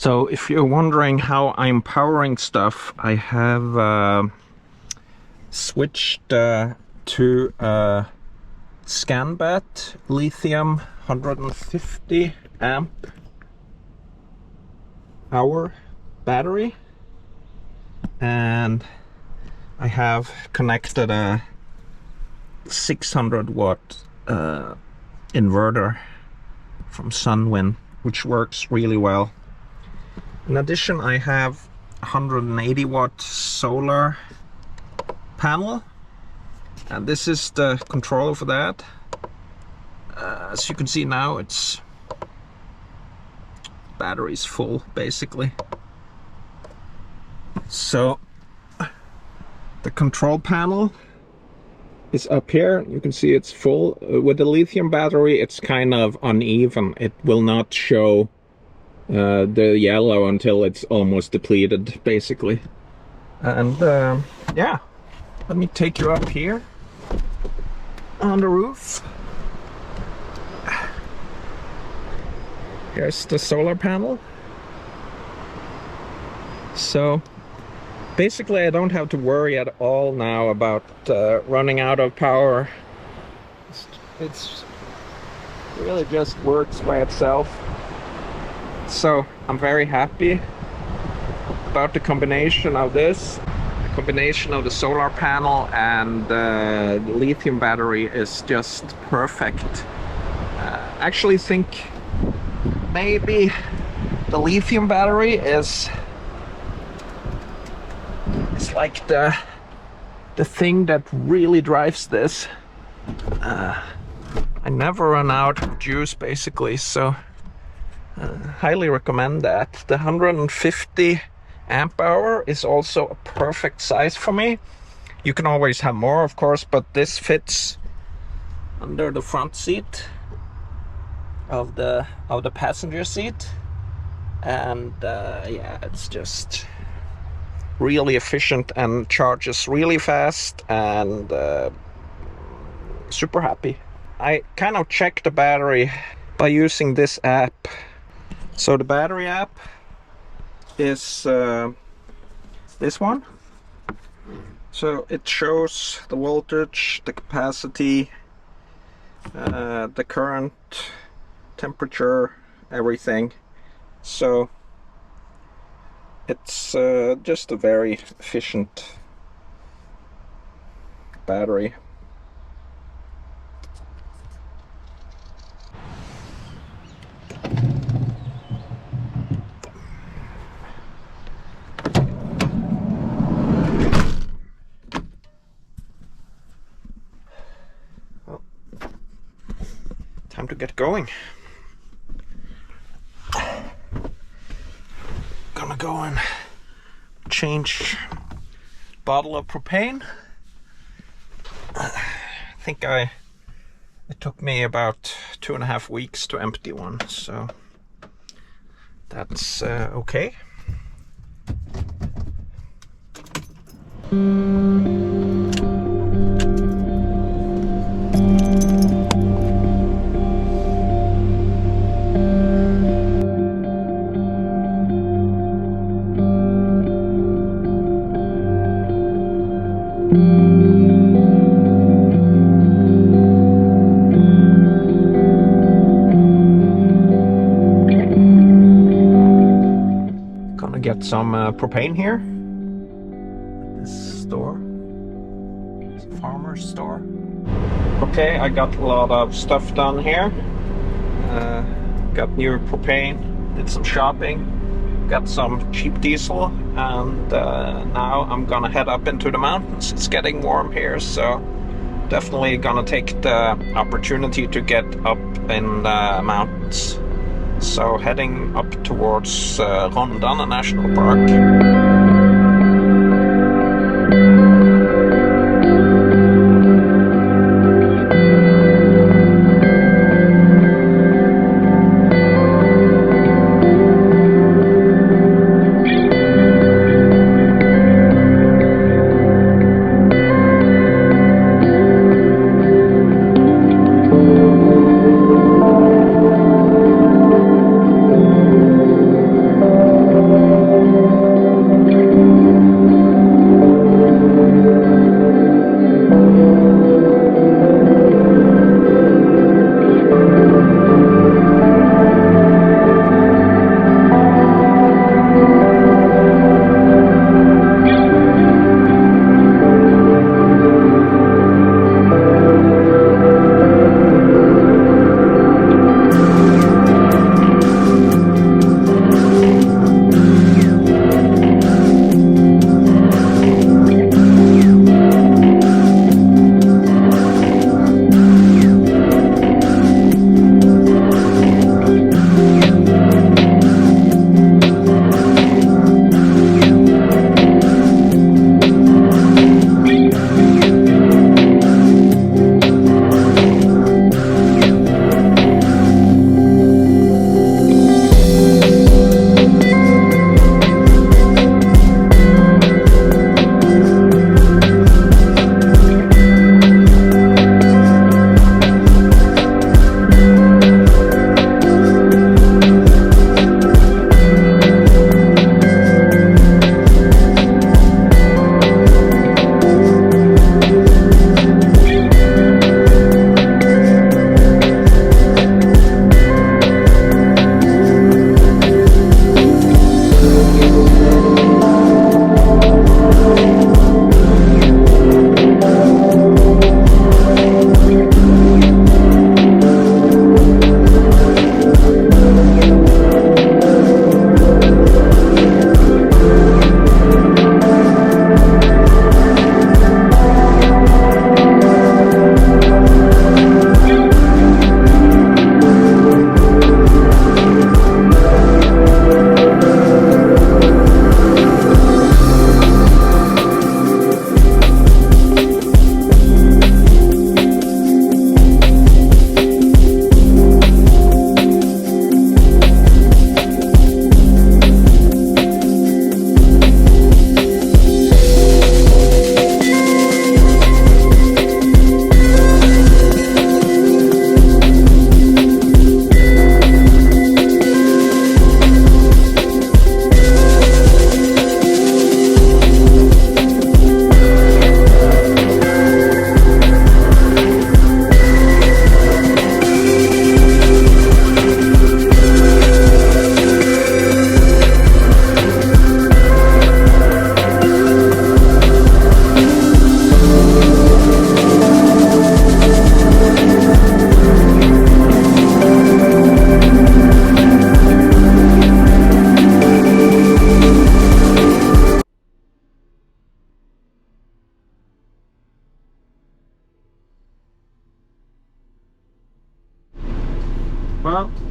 So if you're wondering how I'm powering stuff, I have switched to Scanbat lithium 150 amp hour battery, and I have connected a 600 watt inverter from Sunwind, which works really well. In addition, I have 180 watt solar panel, and this is the controller for that. As you can see now, it's battery's full basically. So the control panel is up here. You can see it's full. With the lithium battery, it's kind of uneven. It will not show the yellow until it's almost depleted basically. And yeah, let me take you up here on the roof. Here's the solar panel. So basically I don't have to worry at all now about running out of power. It's really just works by itself. So I'm very happy about the combination of this. The combination of the solar panel and the lithium battery is just perfect. I actually think maybe the lithium battery is like the thing that really drives this. I never run out of juice basically, so highly recommend that. The 150 amp hour is also a perfect size for me. You can always have more, of course, but this fits under the front seat of the passenger seat, and yeah, it's just really efficient and charges really fast, and super happy. I kind of checked the battery by using this app. So the battery app is this one. So it shows the voltage, the capacity, the current, temperature, everything. So it's just a very efficient battery. Well, time to get going. Gonna go and change bottle of propane. I think it took me about 2.5 weeks to empty one, so that's okay. Gonna get some propane here at this store. It's a farmer's store. Okay, I got a lot of stuff done here. Got new propane, did some shopping, got some cheap diesel, and now I'm gonna head up into the mountains. It's getting warm here, so definitely gonna take the opportunity to get up in the mountains. So heading up towards Rondane National Park.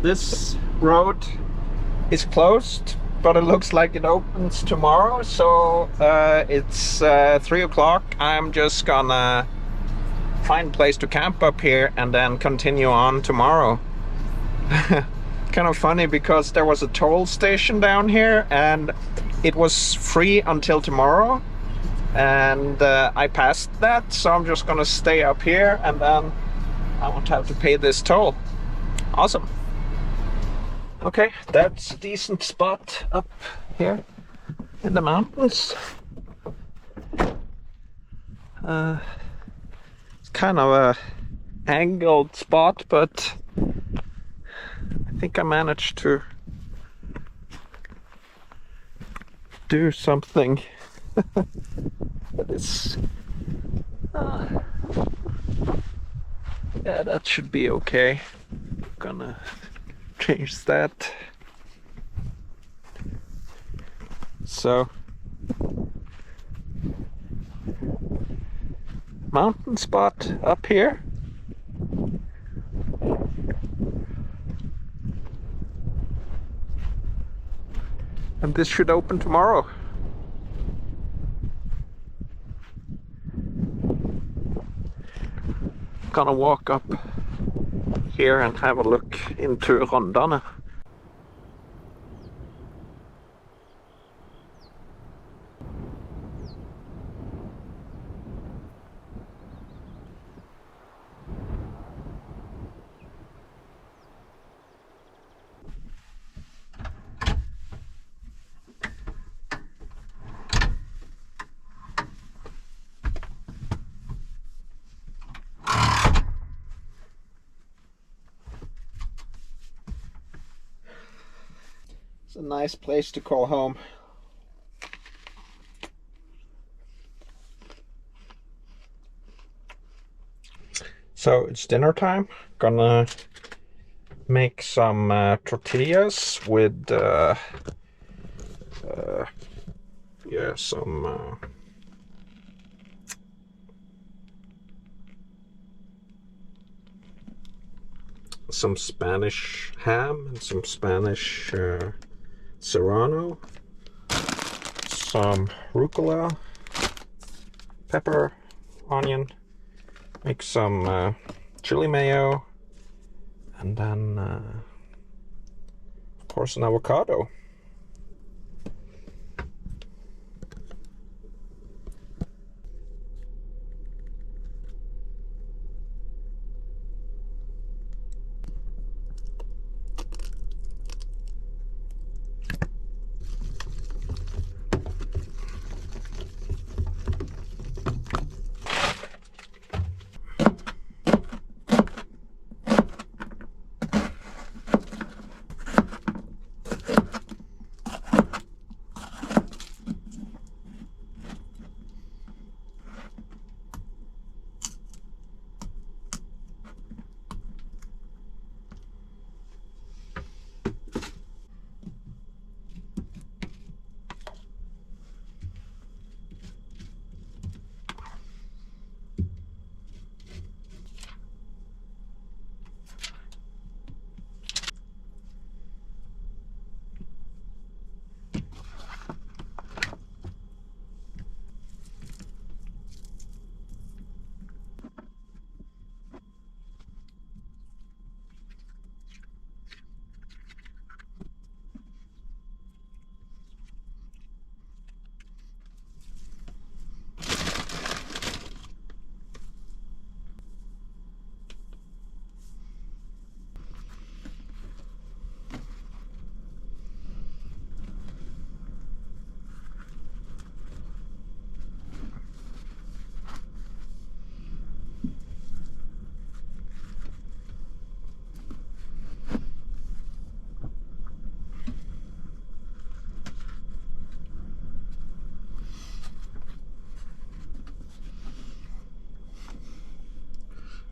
this road is closed, but it looks like it opens tomorrow. So it's 3 o'clock. I'm just gonna find a place to camp up here and then continue on tomorrow. Kind of funny because there was a toll station down here and it was free until tomorrow, and I passed that, so I'm just gonna stay up here and then I won't have to pay this toll. Awesome. Okay, that's a decent spot up here in the mountains. It's kind of a angled spot, but I think I managed to do something that is yeah, that should be okay. Gonna change that. So mountain spot up here. And this should open tomorrow. Gonna walk up here and have a look into Rondane. It's a nice place to call home. So it's dinner time. Gonna make some tortillas with yeah, some Spanish ham and some Spanish serrano, some rucola, pepper, onion, make some chili mayo, and then of course an avocado.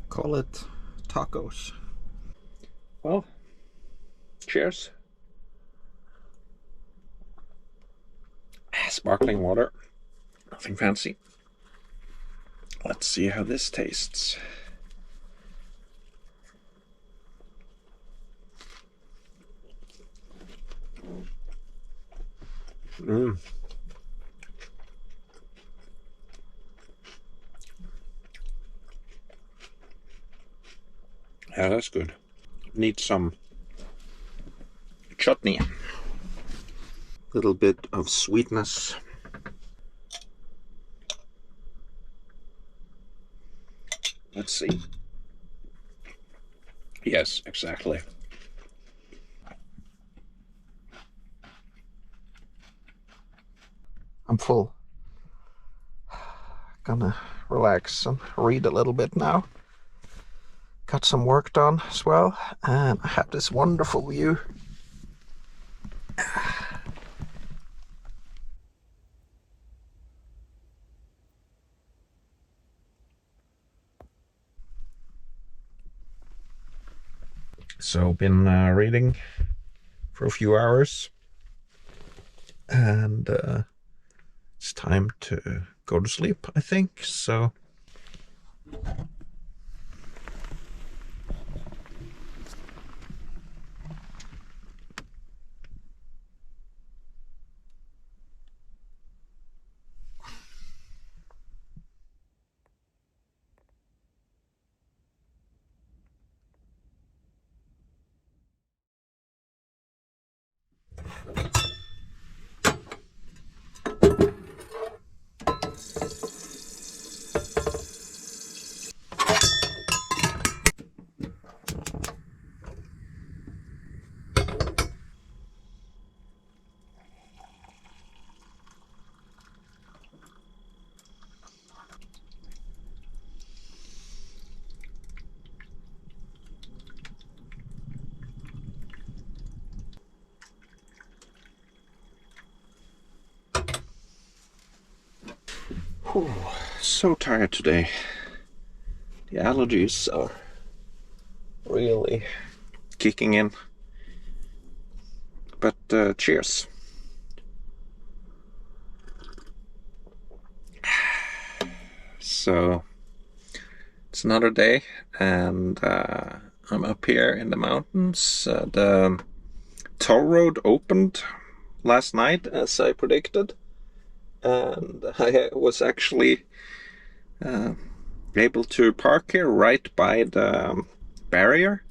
Call it tacos. Well, cheers. Sparkling water, nothing fancy. Let's see how this tastes. Mm. Yeah, that's good. Need some chutney. Little bit of sweetness. Let's see. Yes, exactly. I'm full. Gonna relax and read a little bit now. Got some work done as well, and I have this wonderful view. So been reading for a few hours, and it's time to go to sleep, I think. So whew, so tired today. The allergies are really kicking in. But cheers. So it's another day, and I'm up here in the mountains. The toll road opened last night, as I predicted, and I was actually able to park here right by the barrier.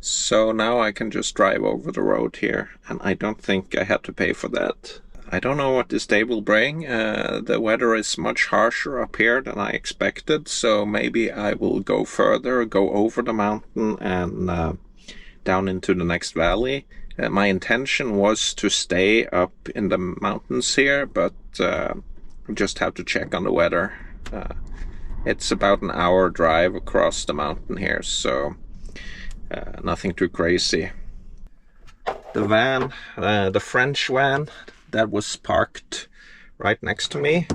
So now I can just drive over the road here, and I don't think I had to pay for that. I don't know what this day will bring. The weather is much harsher up here than I expected, so maybe I will go further, go over the mountain and down into the next valley. My intention was to stay up in the mountains here, but just have to check on the weather. It's about an hour drive across the mountain here, so nothing too crazy. The van, the French van that was parked right next to me,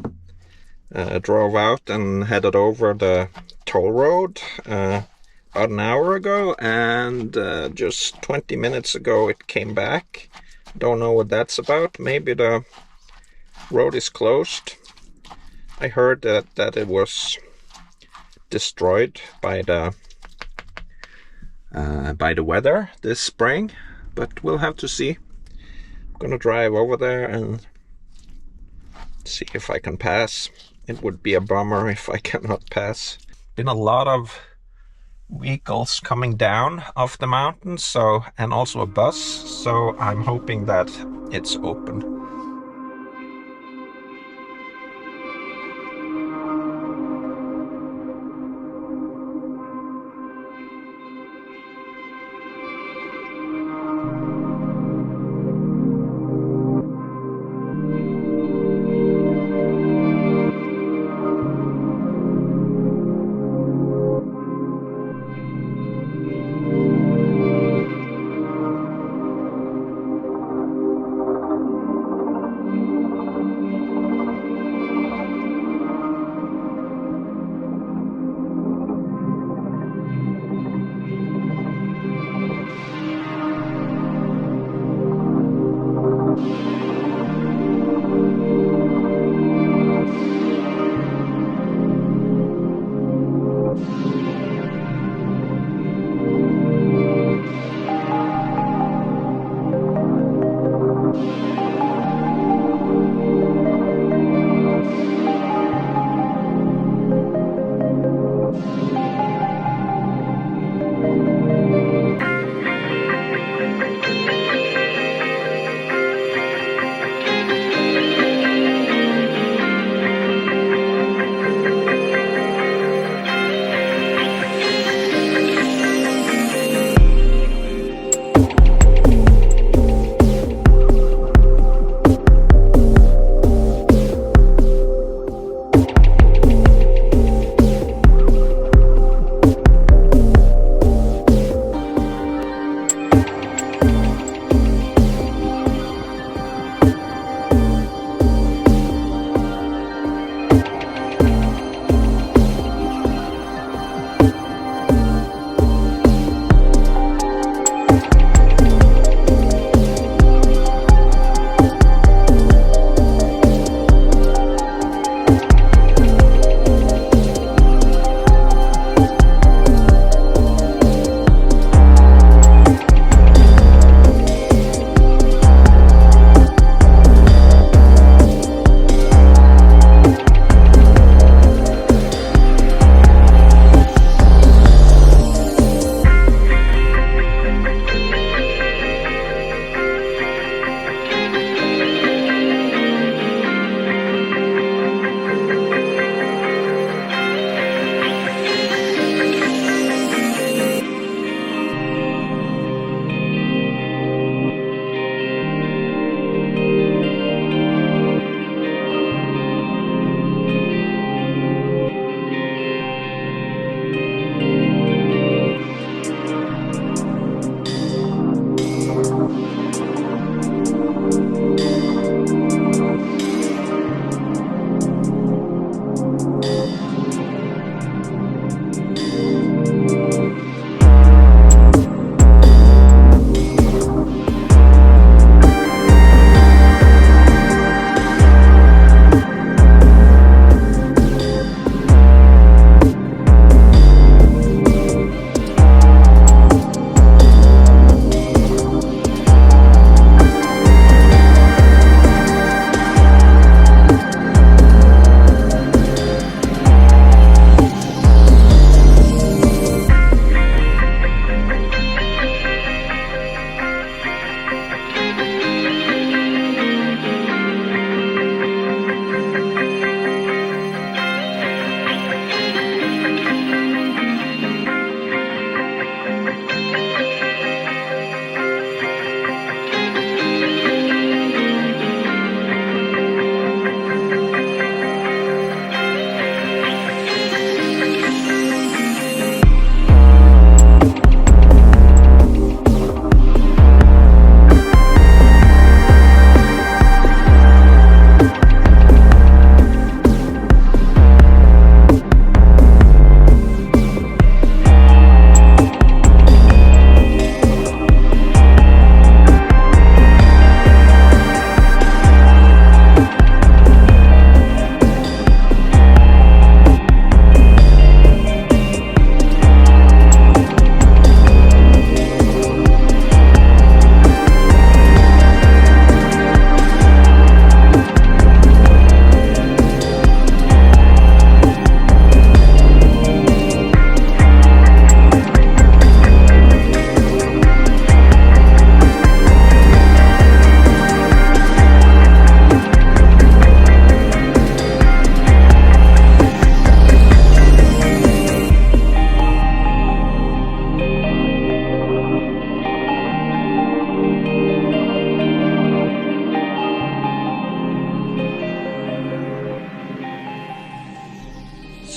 drove out and headed over the toll road about an hour ago, and just 20 minutes ago it came back. Don't know what that's about. Maybe the road is closed. I heard that it was destroyed by the weather this spring, but we'll have to see. I'm gonna drive over there and see if I can pass. It would be a bummer if I cannot pass. Been a lot of vehicles coming down off the mountain, so, and also a bus, so I'm hoping that it's open.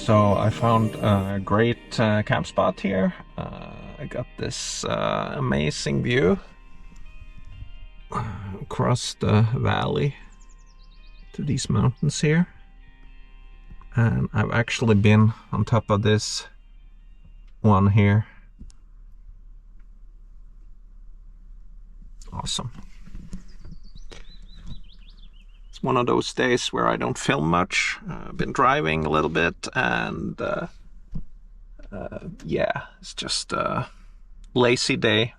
So I found a great camp spot here. I got this amazing view across the valley to these mountains here. And I've actually been on top of this one here. Awesome. It's one of those days where I don't film much. I've been driving a little bit, and yeah, it's just a lazy day.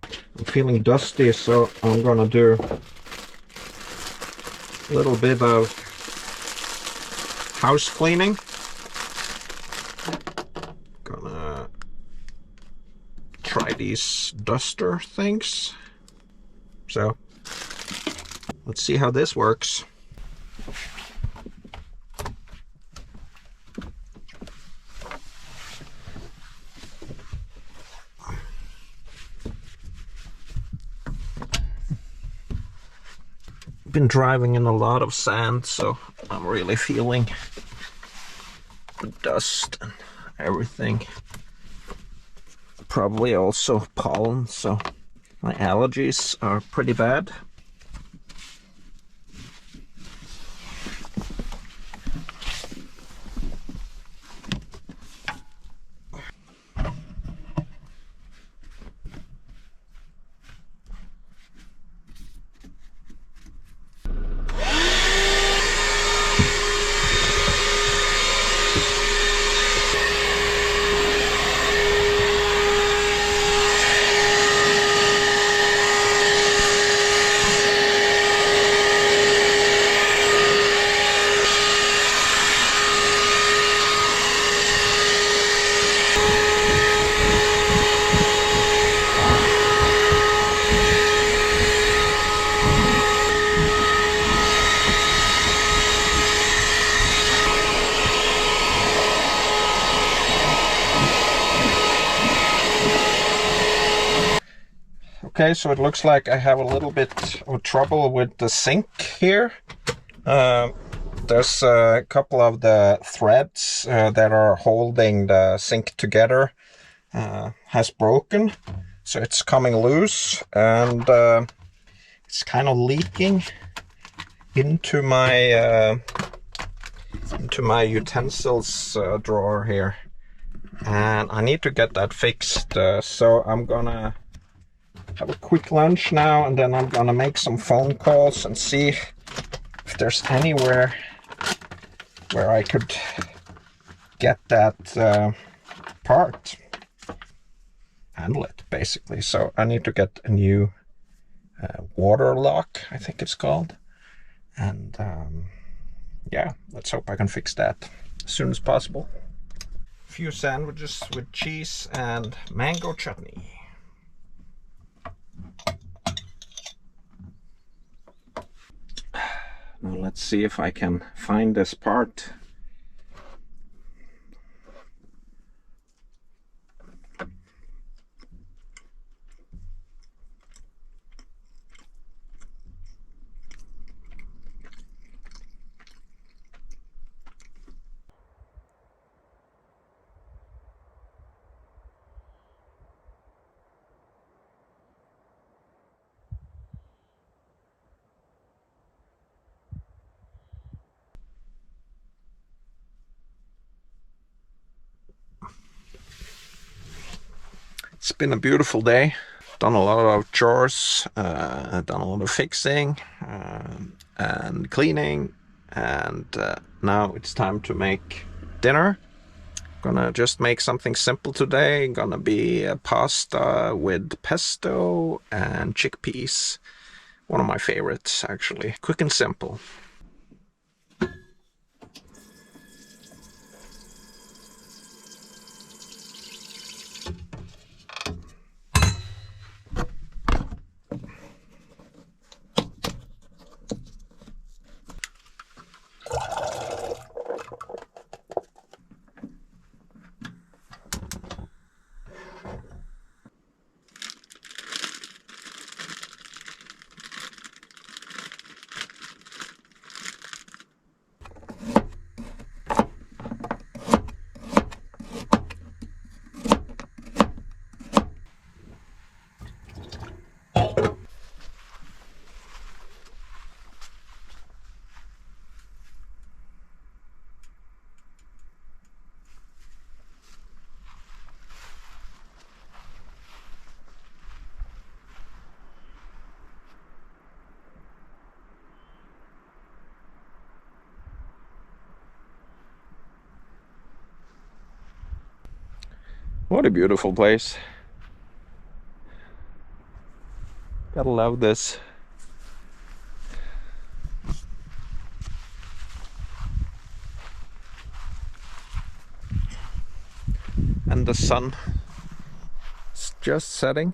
I'm feeling dusty, so I'm gonna do a little bit of house cleaning. Gonna try these duster things. So let's see how this works. Been driving in a lot of sand, so I'm really feeling the dust and everything. Probably also pollen, so my allergies are pretty bad. Okay, so it looks like I have a little bit of trouble with the sink here. There's a couple of the threads that are holding the sink together has broken, so it's coming loose, and it's kind of leaking into my utensils drawer here, and I need to get that fixed. So I'm gonna have a quick lunch now, and then I'm gonna make some phone calls and see if there's anywhere where I could get that part. Handle it, basically. So I need to get a new water lock, I think it's called. And yeah, let's hope I can fix that as soon as possible. A few sandwiches with cheese and mango chutney. Now let's see if I can find this part. It's been a beautiful day. Done a lot of chores, done a lot of fixing and cleaning, and now it's time to make dinner. Gonna just make something simple today. Gonna be a pasta with pesto and chickpeas. One of my favorites, actually. Quick and simple. What a beautiful place. Gotta love this. And the sun is just setting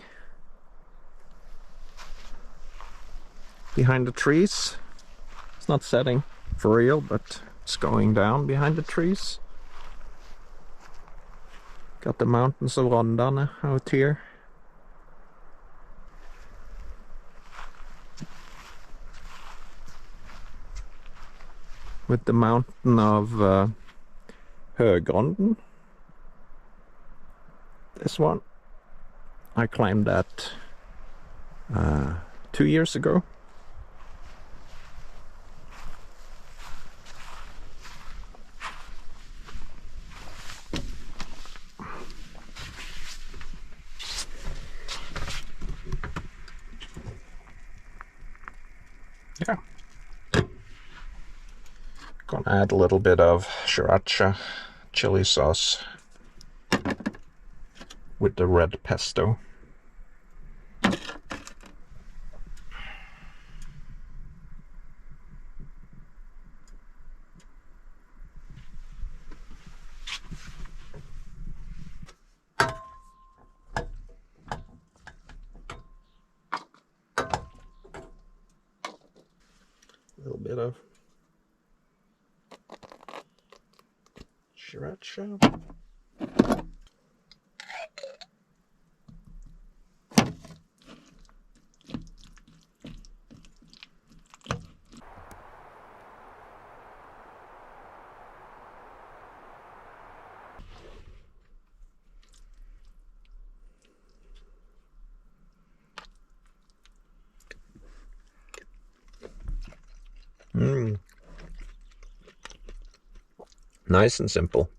behind the trees. It's not setting for real, but it's going down behind the trees. Got the mountains of Rondane out here. With the mountain of Högranden. This one, I climbed that 2 years ago. Yeah. Gonna add a little bit of sriracha chili sauce with the red pesto. A little bit of sriracha. Nice and simple.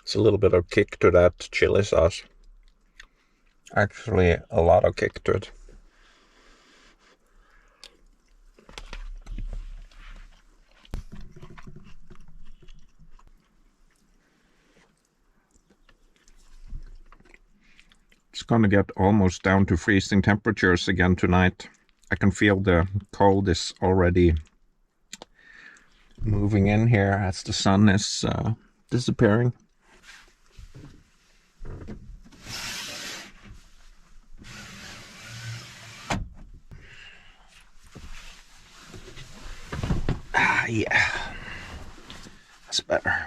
It's a little bit of kick to that chili sauce. Actually, a lot of kick to it. It's gonna get almost down to freezing temperatures again tonight. I can feel the cold is already moving in here as the sun is disappearing. Yeah, that's better.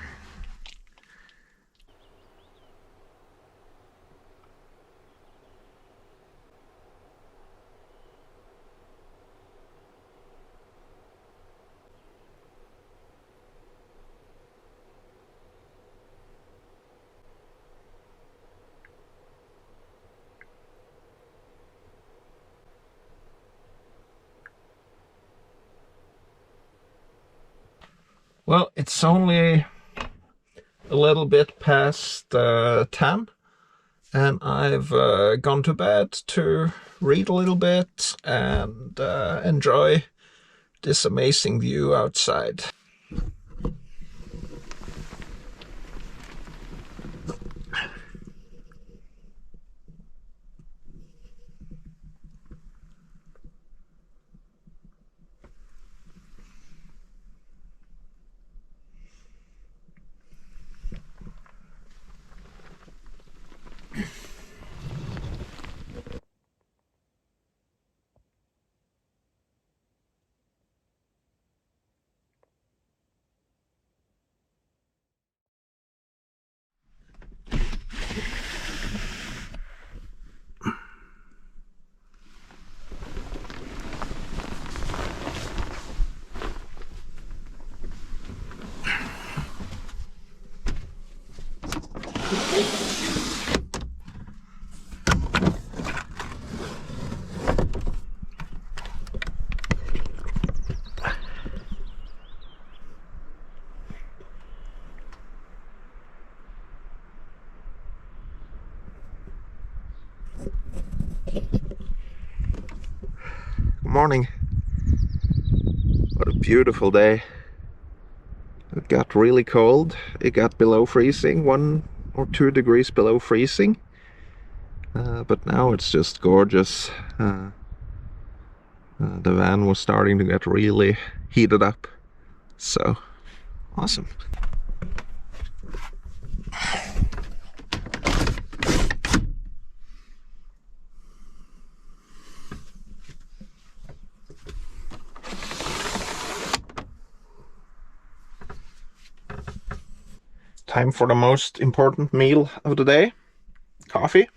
Well, it's only a little bit past 10, and I've gone to bed to read a little bit and enjoy this amazing view outside. Good morning. What a beautiful day. It got really cold. It got below freezing one or 2 degrees below freezing. But now it's just gorgeous. The van was starting to get really heated up. So, awesome. Time for the most important meal of the day, coffee.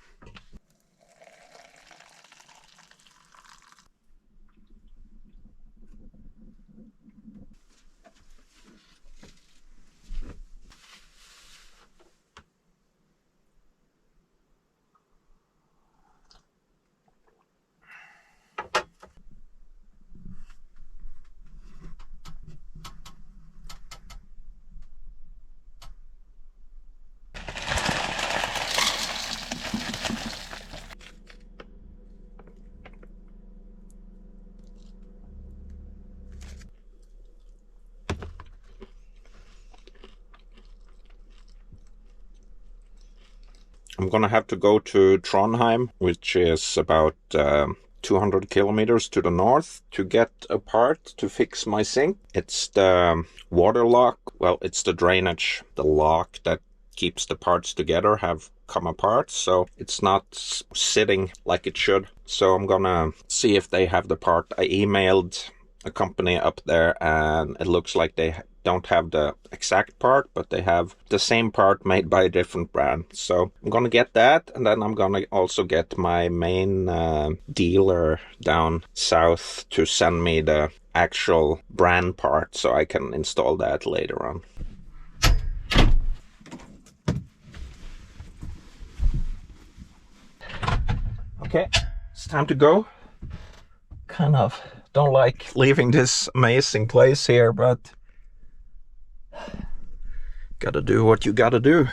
I'm gonna have to go to Trondheim, which is about 200 kilometers to the north, to get a part to fix my sink. It's the water lock. Well, it's the drainage, the lock that keeps the parts together have come apart, so it's not sitting like it should. So I'm gonna see if they have the part. I emailed a company up there, and it looks like they don't have the exact part, but they have the same part made by a different brand. So I'm gonna get that, and then I'm gonna also get my main dealer down south to send me the actual brand part so I can install that later on. Okay, it's time to go. Kind of don't like leaving this amazing place here, but gotta do what you gotta do.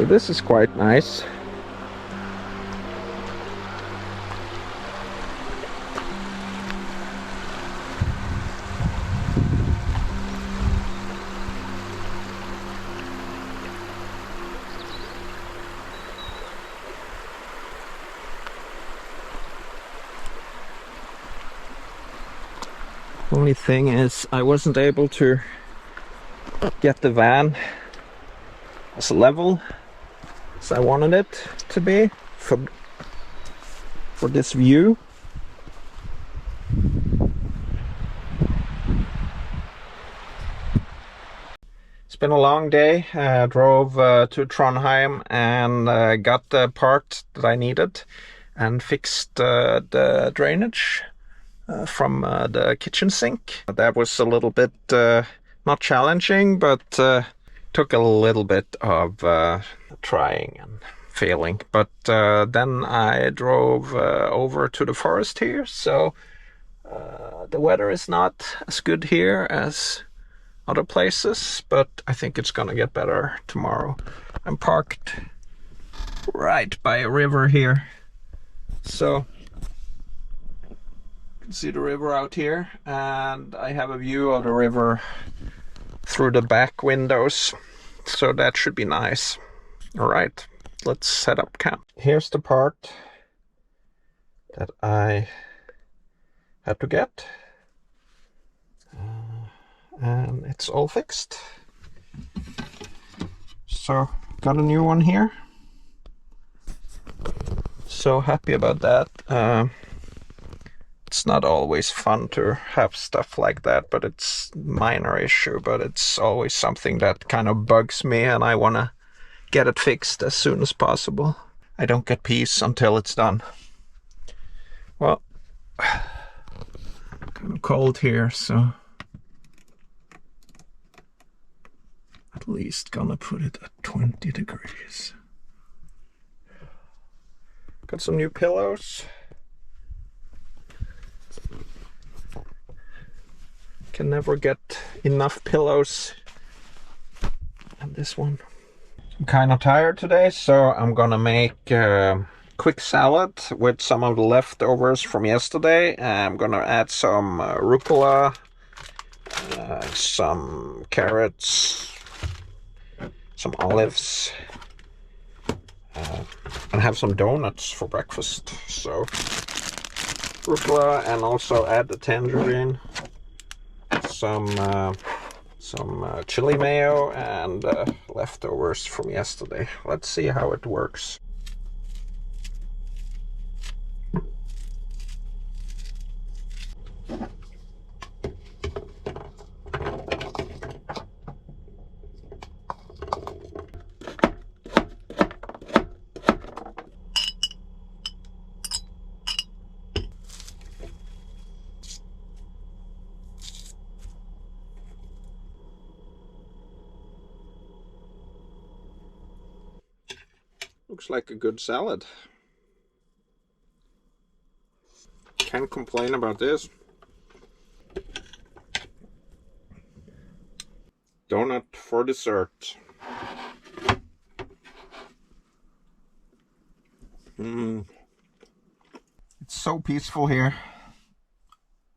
So this is quite nice. Only thing is I wasn't able to get the van as level as I wanted it to be for this view. It's been a long day. I drove to Trondheim and got the part that I needed and fixed the drainage from the kitchen sink. That was a little bit not challenging, but took a little bit of trying and failing. But then I drove over to the forest here, so the weather is not as good here as other places, but I think it's gonna get better tomorrow. I'm parked right by a river here, so you can see the river out here, and I have a view of the river through the back windows, so that should be nice. All right, let's set up camp. Here's the part that I had to get. And it's all fixed. So got a new one here. So happy about that. It's not always fun to have stuff like that, but it's a minor issue, but it's always something that kind of bugs me, and I want to get it fixed as soon as possible. I don't get peace until it's done. Well, kind of cold here, so at least gonna put it at 20 degrees. Got some new pillows. Can never get enough pillows. And this one. I'm kind of tired today, so I'm gonna make a quick salad with some of the leftovers from yesterday. I'm gonna add some rucola, some carrots, some olives, and have some donuts for breakfast. So rucola, and also add the tangerine, some chili mayo, and leftovers from yesterday. Let's see how it works. Looks like a good salad. Can't complain about this. Donut for dessert. It's so peaceful here.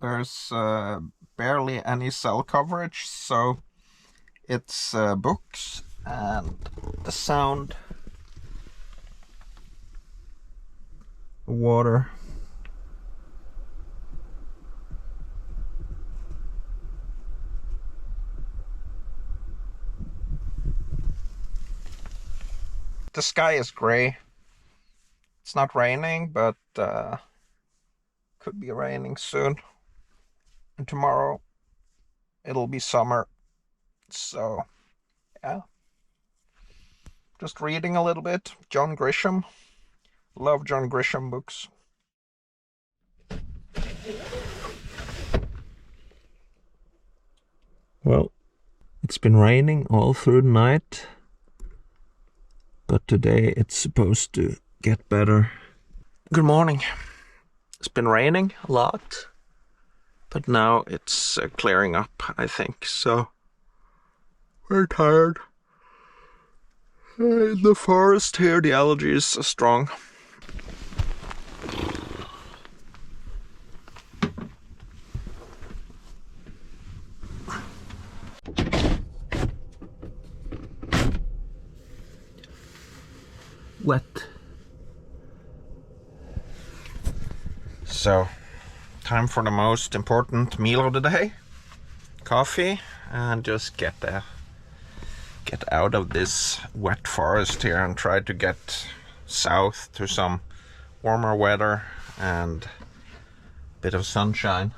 There's barely any cell coverage, so it's books and the sound, water. The sky is gray. It's not raining, but could be raining soon. And tomorrow it'll be summer. So yeah. Just reading a little bit. John Grisham. Love John Grisham books. Well, it's been raining all through the night, but today it's supposed to get better. Good morning. It's been raining a lot, but now it's clearing up, I think. So we're tired. In the forest here, the algae is strong. Wet. So, time for the most important meal of the day. Coffee, and just get out of this wet forest here and try to get south to some warmer weather and a bit of sunshine.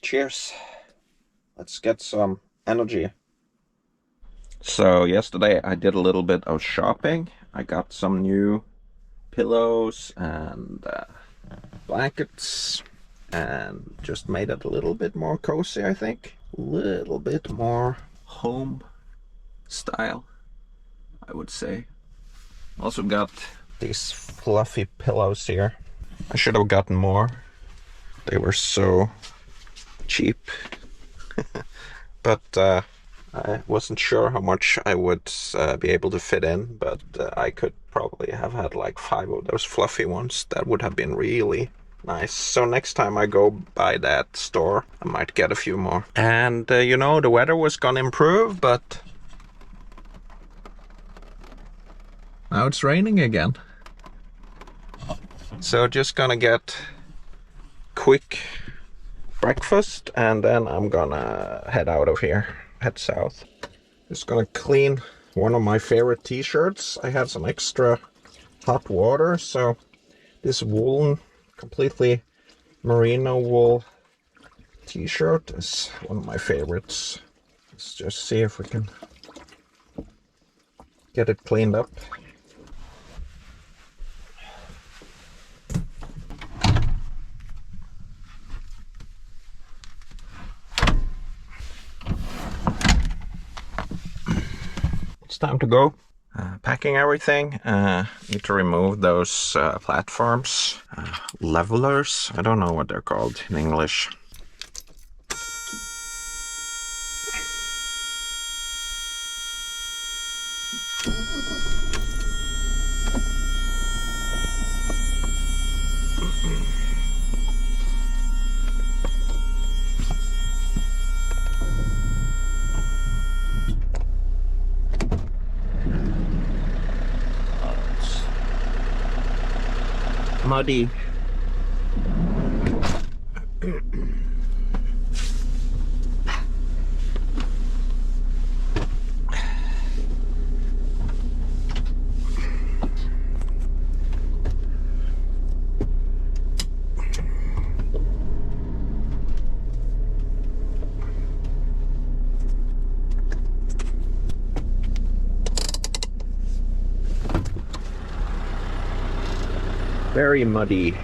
Cheers. Let's get some energy. So yesterday I did a little bit of shopping. I got some new pillows and blankets and just made it a little bit more cozy, I think. A little bit more home style, I would say. Also got these fluffy pillows here. I should have gotten more. They were so cheap. But I wasn't sure how much I would be able to fit in, but I could probably have had like 5 of those fluffy ones. That would have been really nice. So next time I go by that store, I might get a few more. And you know, the weather was gonna improve, but now it's raining again. So just gonna get quick breakfast and then I'm gonna head out of here, head south. Just gonna clean one of my favorite t-shirts. I had some extra hot water, so this woolen, completely merino wool t-shirt is one of my favorites. Let's just see if we can get it cleaned up. It's time to go. Packing everything. Need to remove those platforms. Levelers. I don't know what they're called in English. Muddy. Very muddy.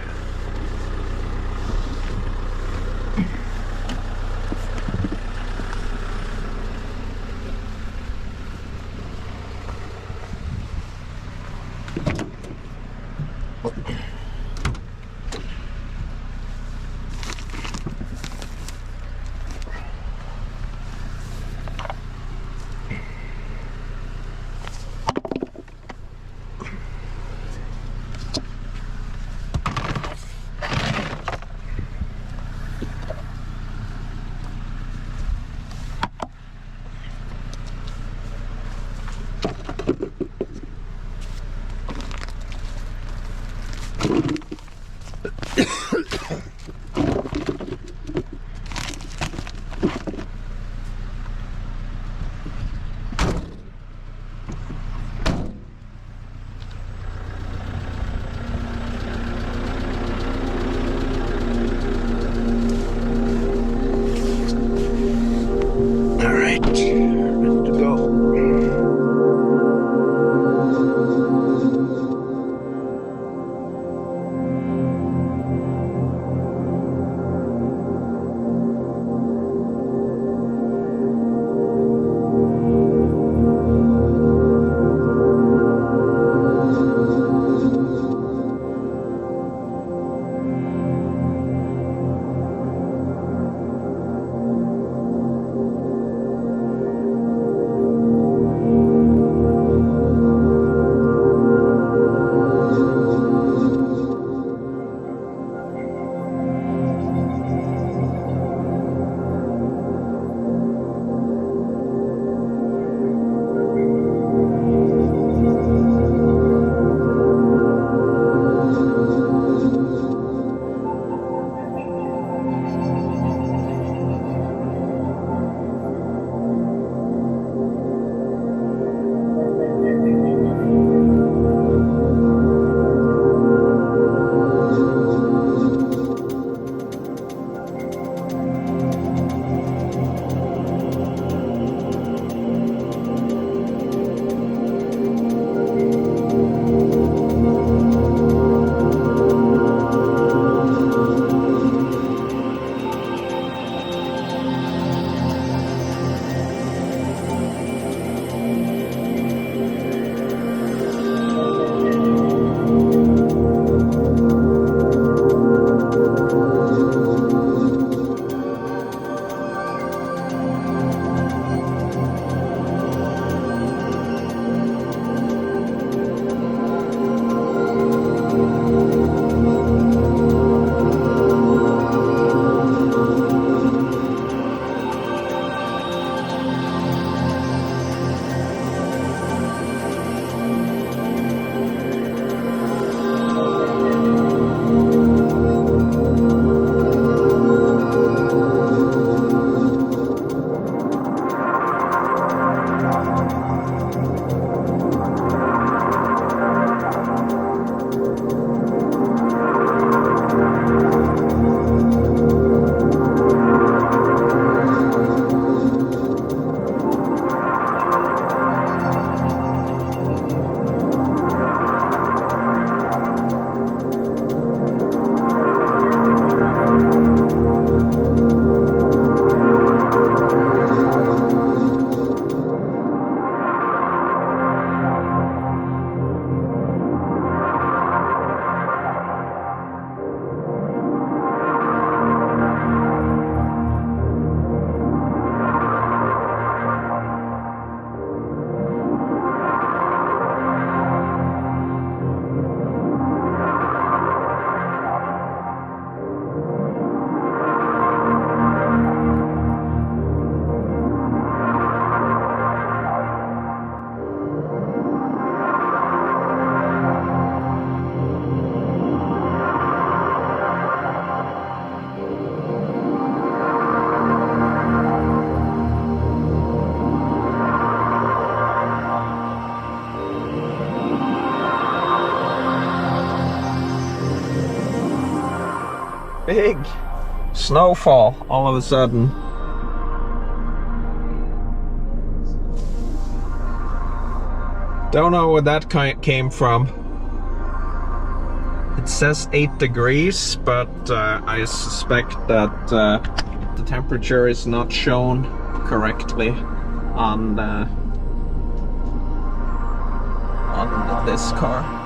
Big snowfall all of a sudden. Don't know where that came from. It says 8 degrees, but I suspect that the temperature is not shown correctly on this car.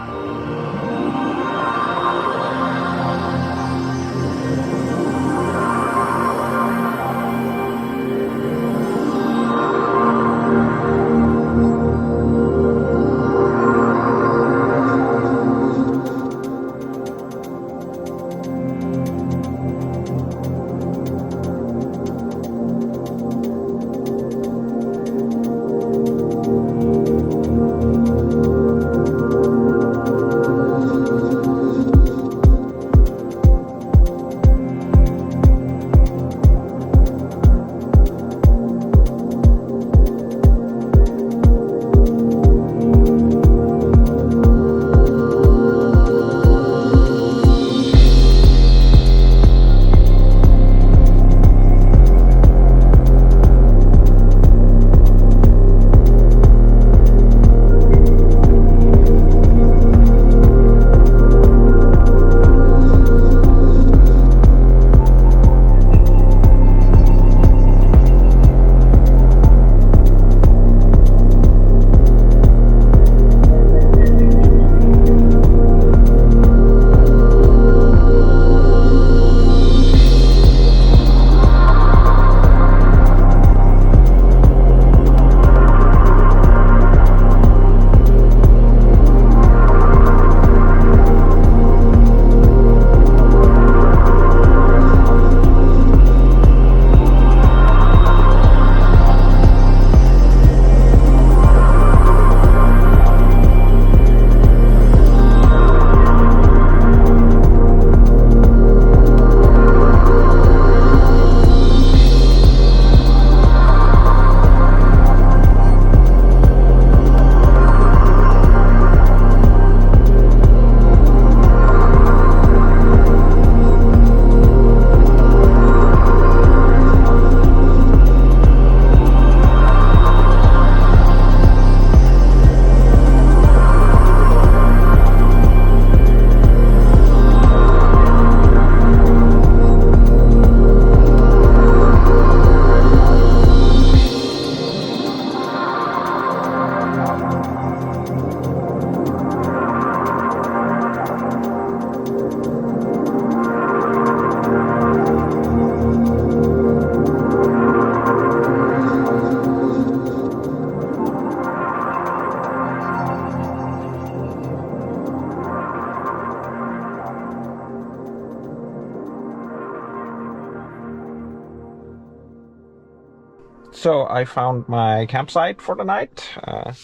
So I found my campsite for the night. I'm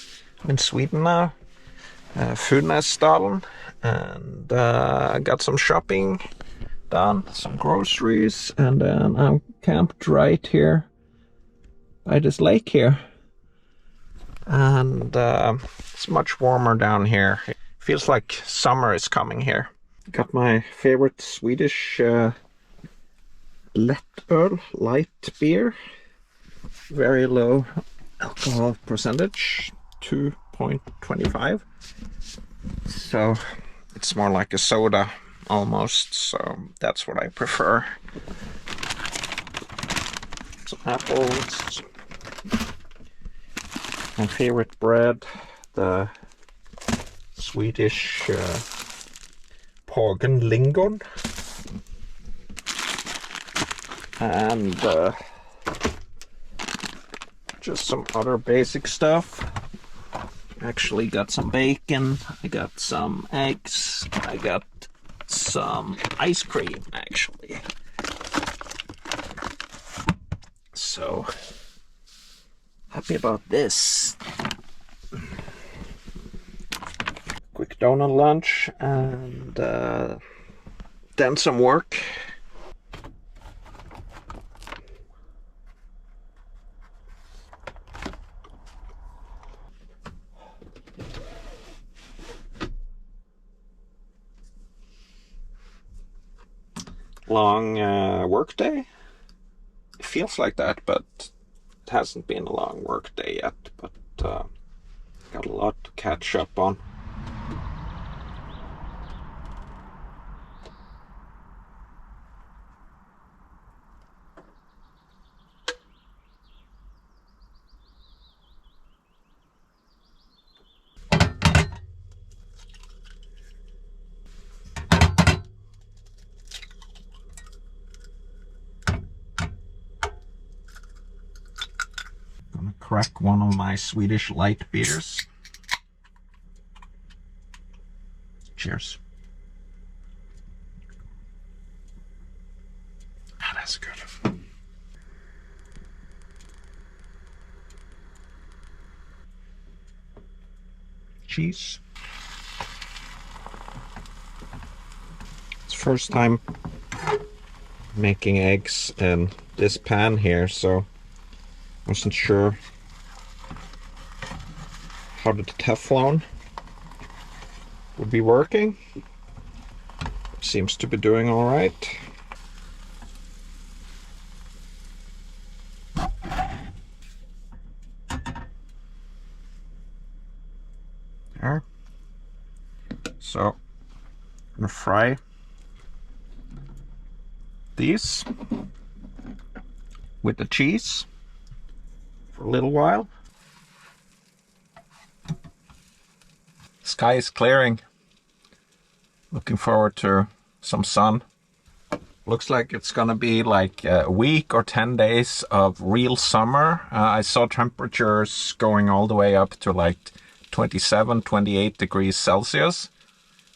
in Sweden now, Funäsdalen, and I got some shopping done, some groceries, and then I'm camped right here by this lake here. And it's much warmer down here. It feels like summer is coming here. Got my favorite Swedish lättöl, light beer. Very low alcohol percentage, 2.25. So it's more like a soda almost, so that's what I prefer. Some apples, my favorite bread, the Swedish pågenlingon, and just some other basic stuff. Actually got some bacon, I got some eggs, I got some ice cream actually. So happy about this. Quick donut lunch and then some work. long work day. It feels like that, but it hasn't been a long work day yet. But got a lot to catch up on. Gonna crack one of my Swedish light beers. Cheers. Ah, that's good. Cheese. It's first time making eggs in this pan here, so wasn't sure how the Teflon would be working. Seems to be doing all right. There. So I'm gonna fry these with the cheese for a little while. Sky is clearing. Looking forward to some sun. Looks like it's gonna be like a week or 10 days of real summer. I saw temperatures going all the way up to like 27, 28 degrees Celsius,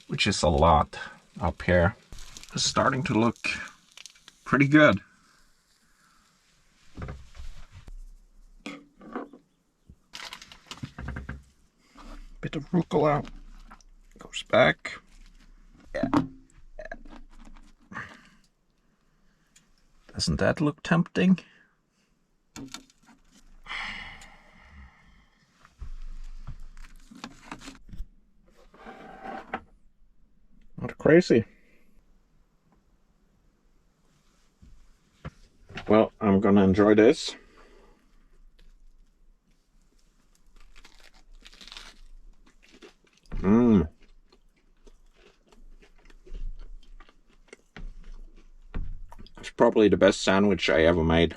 which is a lot up here. It's starting to look pretty good. Bit of rucola goes back. Yeah. Doesn't that look tempting? Not crazy. Well, I'm gonna enjoy this. It's probably the best sandwich I ever made.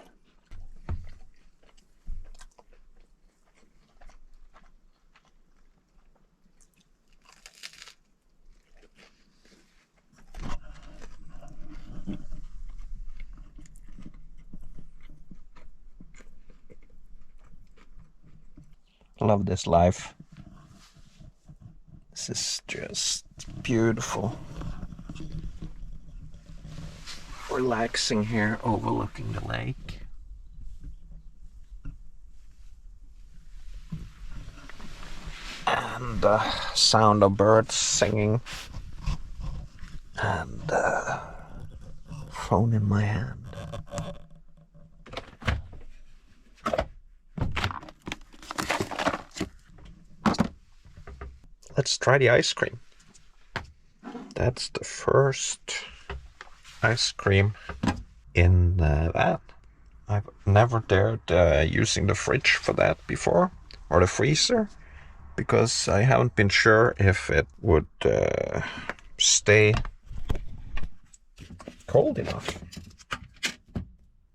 I love this life. This is just beautiful. Relaxing here, overlooking the lake. And the sound of birds singing. And phone in my hand. Let's try the ice cream. That's the first ice cream in that. I've never dared using the fridge for that before, or the freezer, because I haven't been sure if it would stay cold enough.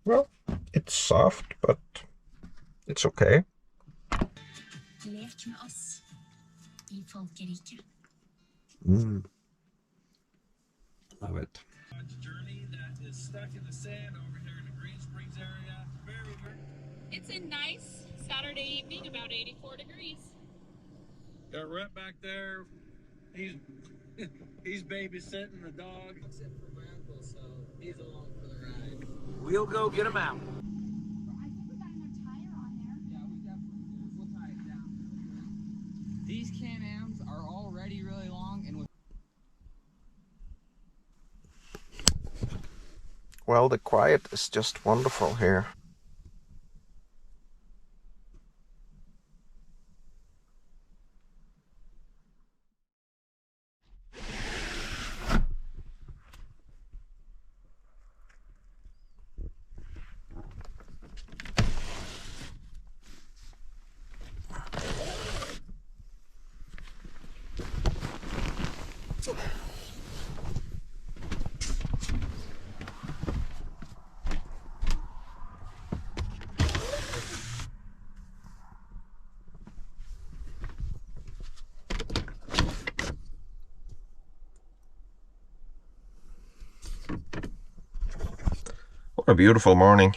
Well, it's soft, but it's okay. Lek med oss I folkeriket. Love it. Journey that is stuck in the sand over here in the Green Springs area. Very, very. It's a nice Saturday evening, about 84 degrees. Got Rhett back there. He's babysitting the dog. Except for my uncle, so he's along for the ride. We'll go get him out. I think we got another tire on there. Yeah, we definitely we'll tie it down. These Can-Ams are already really long, and with Well, the quiet is just wonderful here. What a beautiful morning.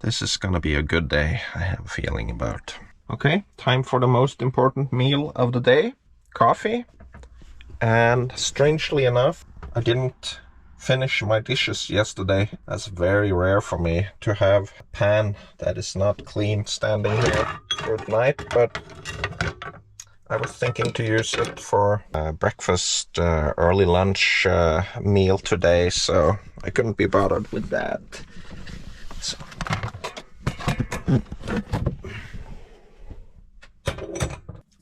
This is gonna be a good day, I have a feeling about. Okay, time for the most important meal of the day. Coffee. And strangely enough, I didn't finish my dishes yesterday. That's very rare for me to have a pan that is not clean standing here through the night, but I was thinking to use it for breakfast, early lunch meal today, so I couldn't be bothered with that. So.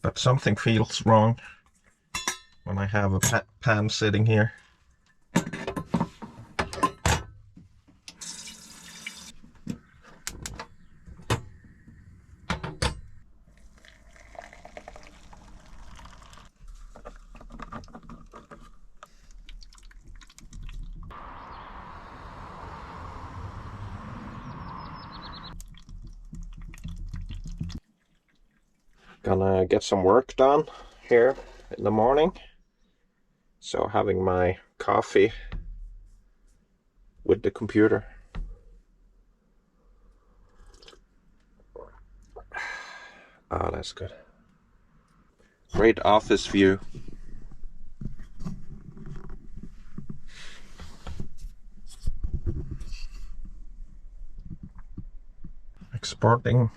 But something feels wrong when I have a pan sitting here. Gonna get some work done here in the morning. So having my coffee with the computer. Ah, that's good. Great office view. Exporting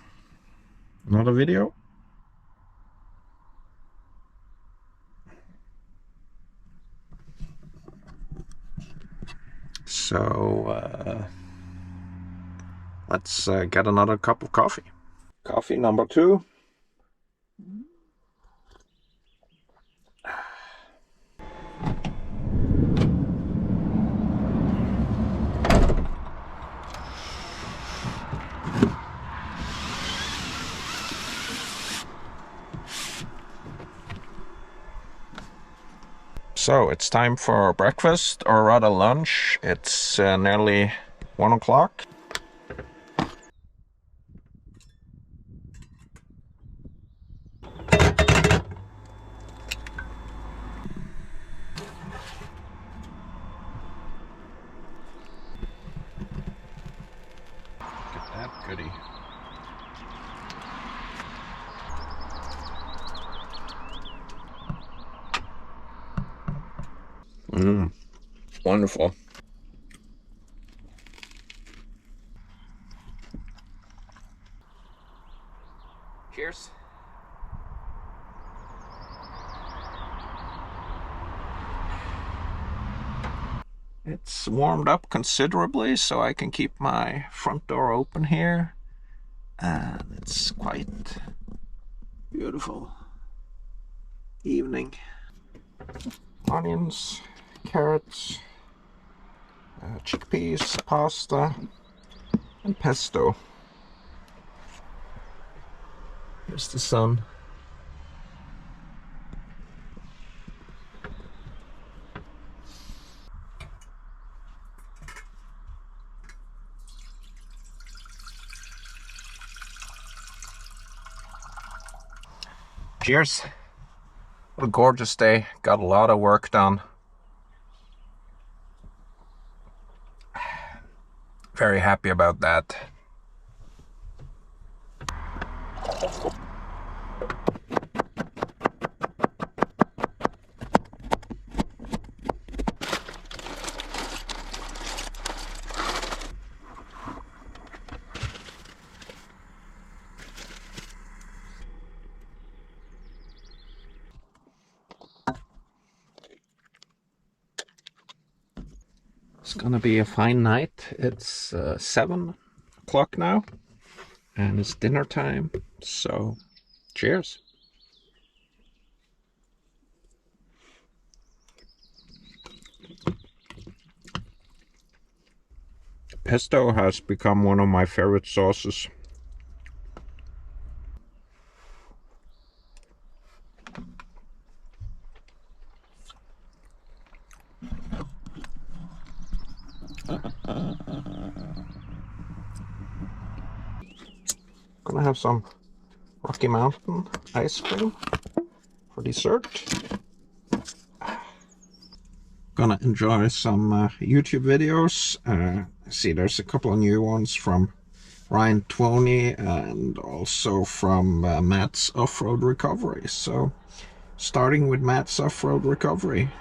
another video. So let's get another cup of coffee. Coffee number 2. So it's time for breakfast, or rather lunch. It's nearly 1 o'clock. Look at that goodie. Wonderful. Cheers. It's warmed up considerably, so I can keep my front door open here. And it's quite beautiful evening. Onions, carrots, chickpeas, pasta, and pesto. Here's the sun. Cheers. What a gorgeous day. Got a lot of work done. Very happy about that. It's gonna be a fine night. It's 7 o'clock now, and it's dinner time, so cheers. Pesto has become one of my favorite sauces. Gonna have some Rocky Mountain ice cream for dessert. Gonna enjoy some YouTube videos. I see there's a couple of new ones from Ryan Twoney and also from Matt's Off-Road Recovery. So starting with Matt's Off-Road Recovery.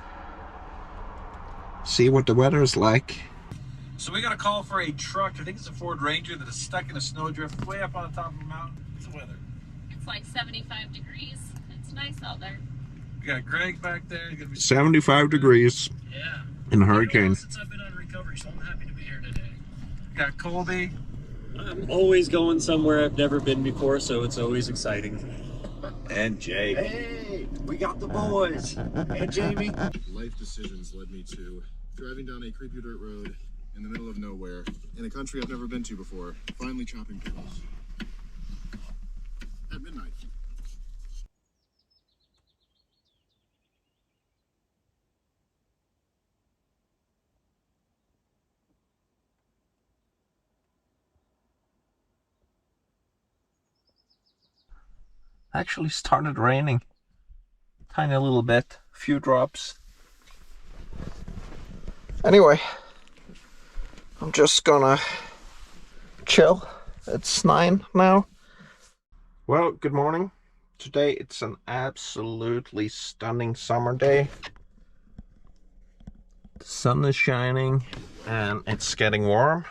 See what the weather is like. So we got a call for a truck. I think it's a Ford Ranger that is stuck in a snowdrift way up on the top of a mountain. What's the weather? It's like 75 degrees. It's nice out there. We got Greg back there. He's gonna be 75 degrees Yeah. in a hurricane. Since I've been on recovery, so I'm happy to be here today. We got Colby. I'm always going somewhere I've never been before, so it's always exciting. And Jay. Hey, we got the boys. And Jamie. Life decisions led me to driving down a creepy dirt road in the middle of nowhere, in a country I've never been to before, finally chopping pickles. At midnight. Actually started raining. Tiny little bit, few drops. Anyway, I'm just gonna chill. It's 9 now. Well, good morning. Today it's an absolutely stunning summer day. The sun is shining and it's getting warm.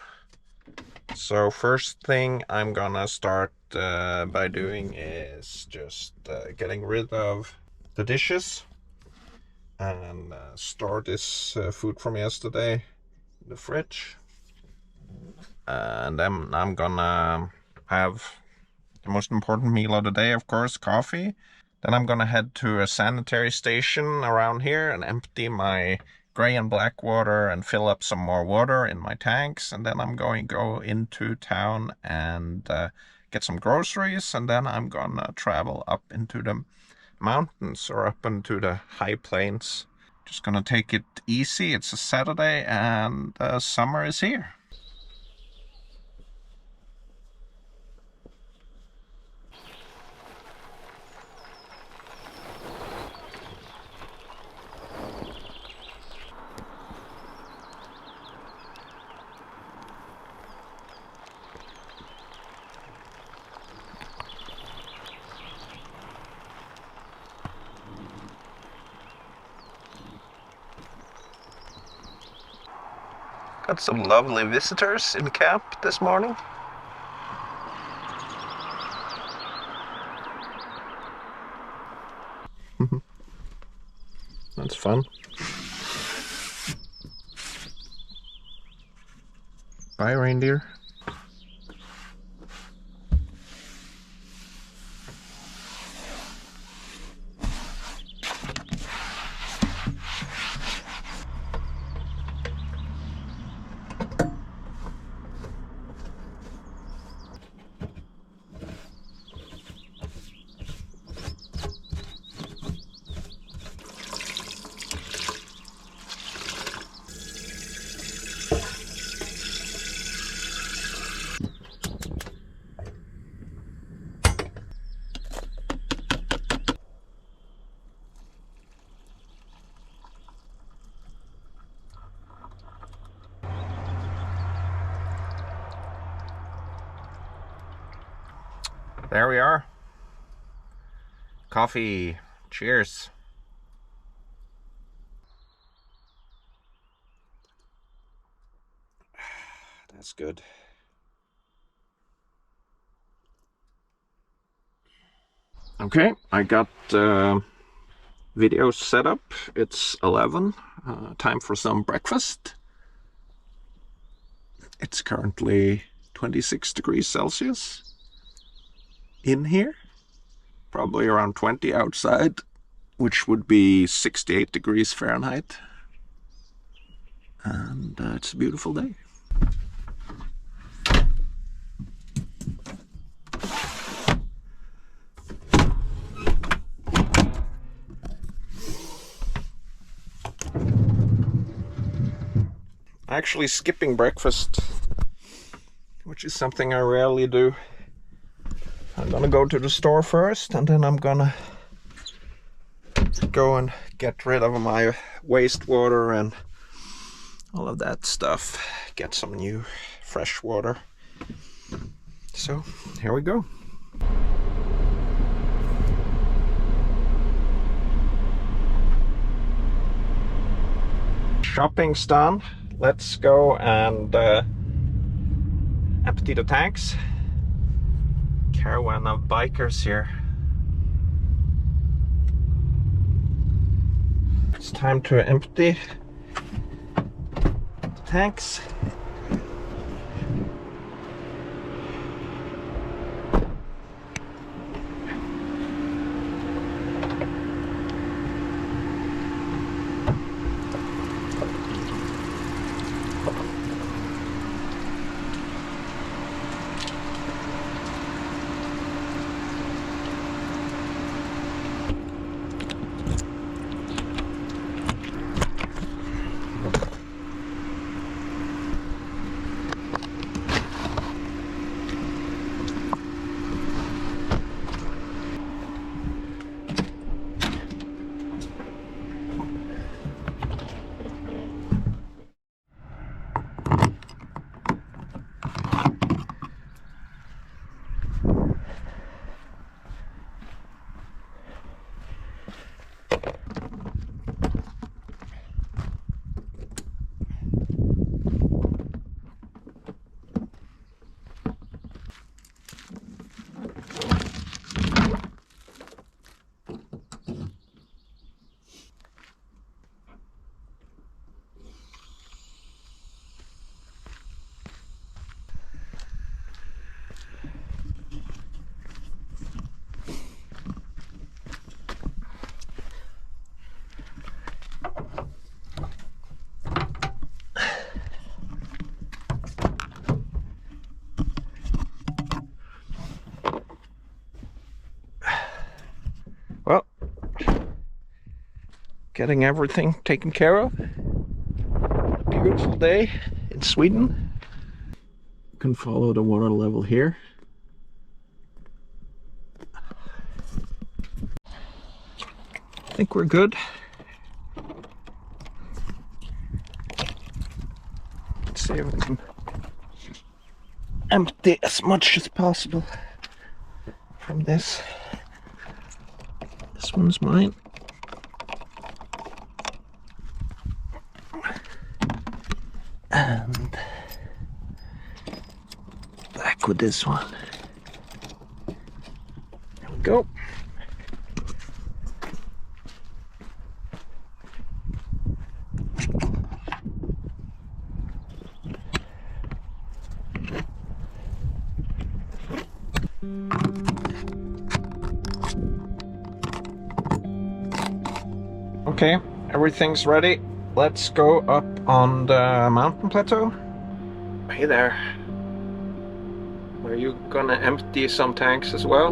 So first thing I'm gonna start by doing is just getting rid of the dishes and store this food from yesterday in the fridge. And then I'm gonna have the most important meal of the day, of course, coffee. Then I'm gonna head to a sanitary station around here and empty my gray and black water and fill up some more water in my tanks. And then I'm going to go into town and get some groceries. And then I'm gonna travel up into the mountains or up into the high plains. Just gonna take it easy. It's a Saturday and summer is here. Got some lovely visitors in camp this morning. That's fun. Bye, reindeer. There we are. Coffee. Cheers. That's good. Okay, I got video set up. It's 11. Time for some breakfast. It's currently 26 degrees Celsius in here. Probably around 20 outside, which would be 68 degrees Fahrenheit. And it's a beautiful day. Actually skipping breakfast, which is something I rarely do. I'm gonna go to the store first and then I'm gonna go and get rid of my wastewater and all of that stuff. Get some new fresh water. So here we go. Shopping's done. Let's go and empty the tanks. Caravan of bikers here. It's time to empty the tanks. Well, getting everything taken care of. Beautiful day in Sweden. You can follow the water level here. I think we're good. Let's see if we can empty as much as possible from this. This one's mine. And back with this one. There we go. Okay, everything's ready. Let's go up on the mountain plateau. Hey there. Are you gonna empty some tanks as well?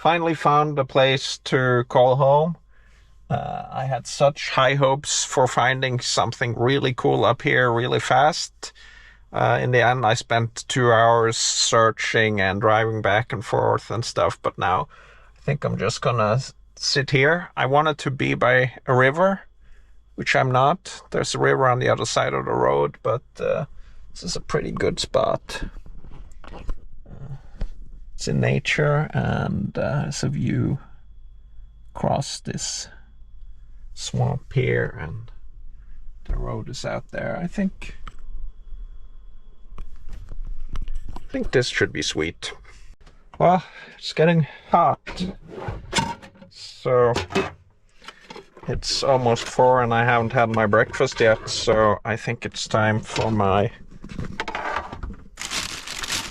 finally found a place to call home. I had such high hopes for finding something really cool up here really fast. In the end, I spent 2 hours searching and driving back and forth and stuff, but now I think I'm just gonna sit here. I wanted to be by a river, which I'm not. There's a river on the other side of the road, but this is a pretty good spot. It's in nature, and there's a view across this swamp here, and the road is out there. I think this should be sweet. Well, it's getting hot, so it's almost 4 and I haven't had my breakfast yet, so I think it's time for I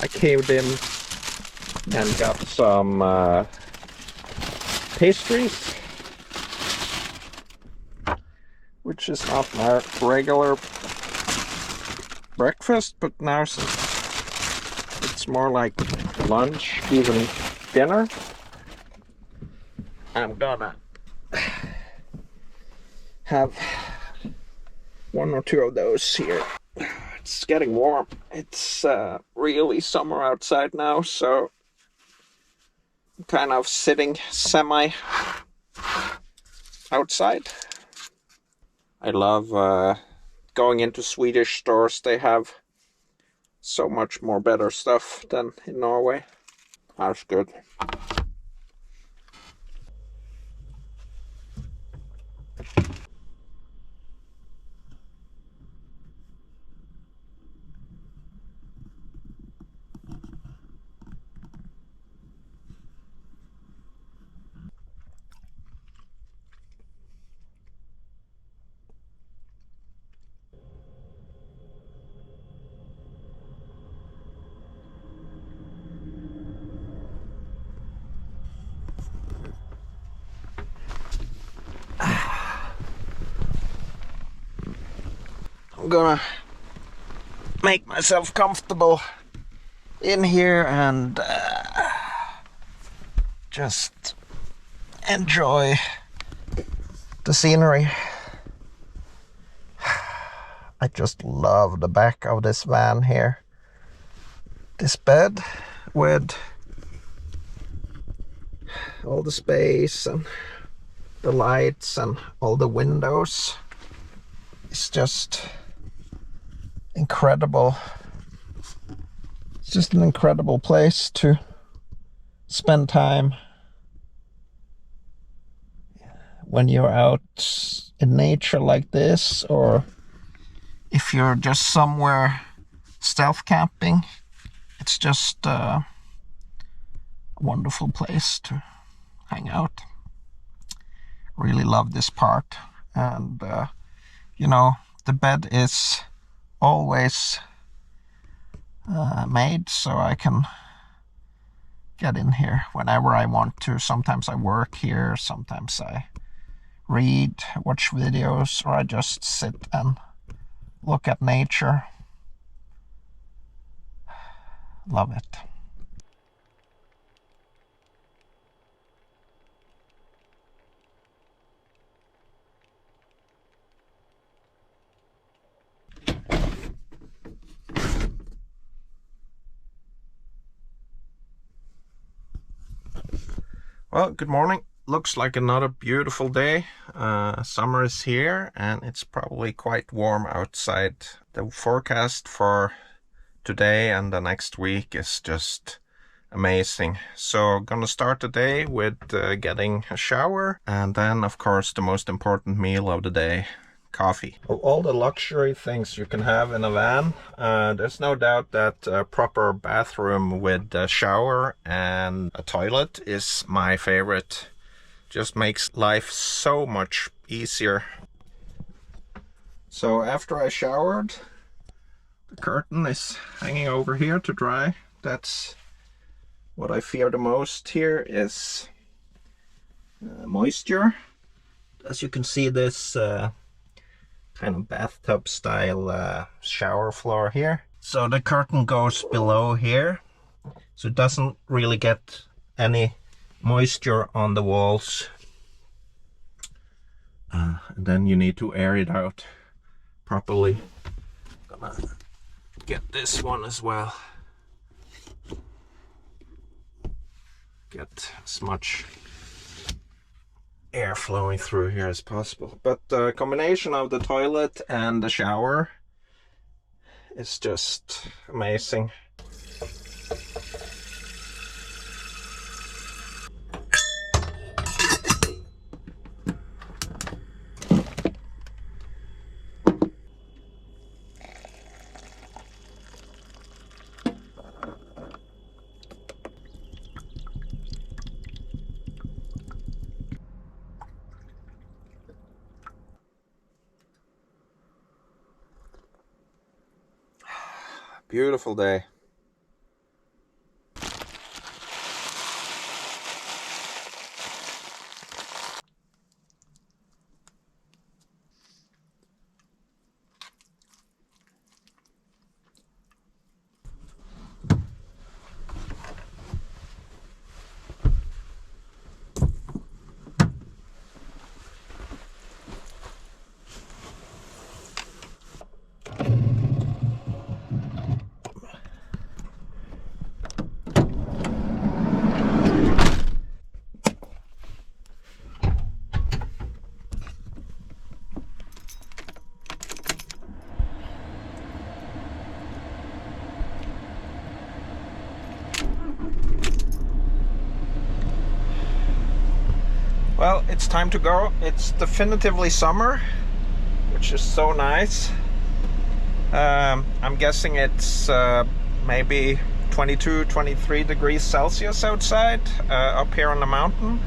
caved in and got some pastries, which is not my regular breakfast, but now it's more like lunch, even dinner. I'm gonna have 1 or 2 of those here. It's getting warm. It's really summer outside now, so I'm kind of sitting semi outside. I love going into Swedish stores. They have so much more better stuff than in Norway. That's good. I'm gonna make myself comfortable in here and just enjoy the scenery. I just love the back of this van here. This bed with all the space and the lights and all the windows. It's just incredible. It's just an incredible place to spend time when you're out in nature like this, or if you're just somewhere stealth camping. It's just a wonderful place to hang out. Really love this part, and you know, the bed is always made so I can get in here whenever I want to. Sometimes I work here, sometimes I read, watch videos, or I just sit and look at nature. Love it. Well, good morning. Looks like another beautiful day. Summer is here and it's probably quite warm outside. The forecast for today and the next week is just amazing. So gonna start the day with getting a shower, and then of course the most important meal of the day, coffee. Of all the luxury things you can have in a van, there's no doubt that a proper bathroom with a shower and a toilet is my favorite. Just makes life so much easier. So after I showered, the curtain is hanging over here to dry. That's what I fear the most here, is moisture. As you can see, this kind of bathtub style shower floor here. So the curtain goes below here, so it doesn't really get any moisture on the walls. And then you need to air it out properly. Gonna get this one as well. Get as much air flowing through here as possible. But the combination of the toilet and the shower is just amazing. Beautiful day. Well, it's time to go. It's definitively summer, which is so nice. I'm guessing it's maybe 22, 23 degrees Celsius outside up here on the mountain.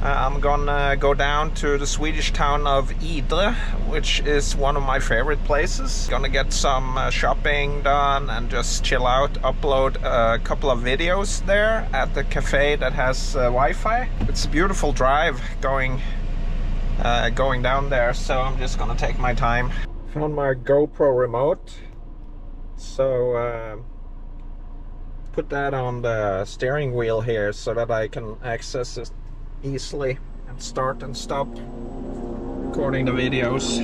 I'm gonna go down to the Swedish town of Idre, which is one of my favorite places. Gonna get some shopping done and just chill out, upload a couple of videos there at the cafe that has Wi-Fi. It's a beautiful drive going down there, so I'm just gonna take my time. Found my GoPro remote, so put that on the steering wheel here so that I can access it easily and start and stop recording the videos.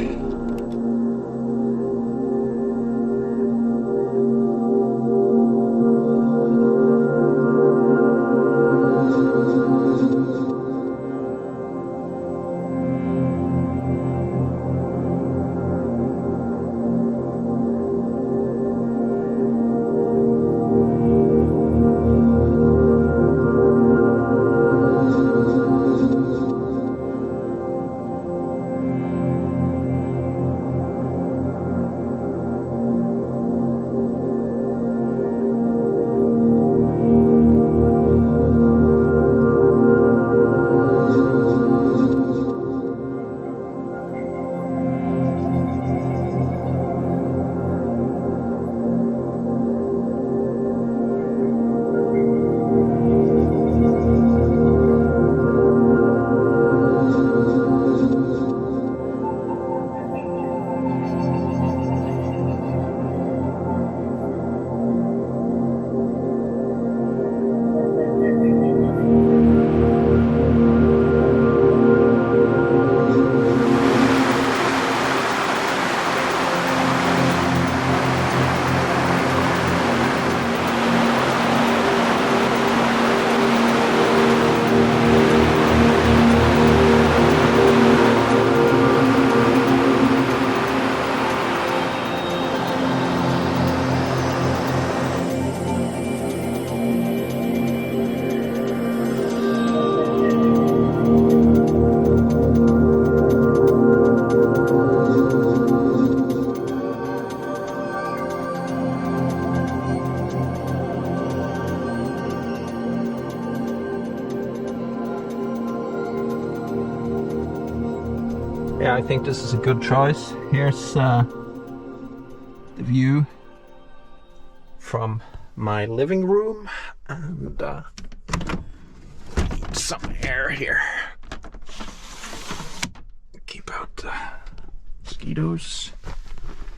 Yeah, I think this is a good choice. Here's the view from my living room, and some air here. Keep out the mosquitoes.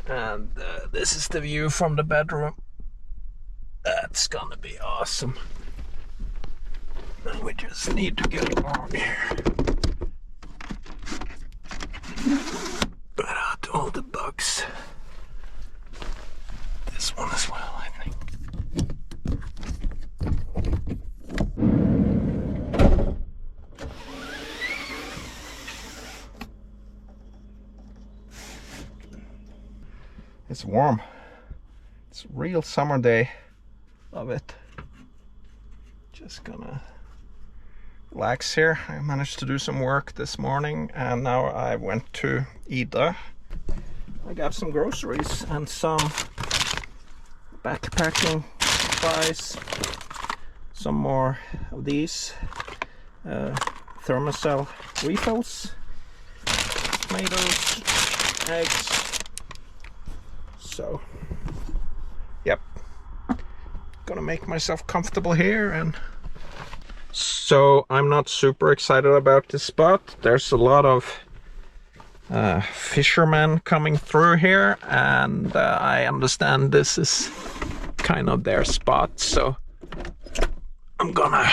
And this is the view from the bedroom. That's gonna be awesome. We just need to get along here. Put out all the bugs. This one as well, I think. It's warm. It's a real summer day. Love it. Just gonna relax here. I managed to do some work this morning and now I went to Ida. I got some groceries and some backpacking supplies. Some more of these thermocell refills, tomatoes, eggs. So, yep. Gonna make myself comfortable here. And so I'm not super excited about this spot. There's a lot of fishermen coming through here, and I understand this is kind of their spot, so I'm gonna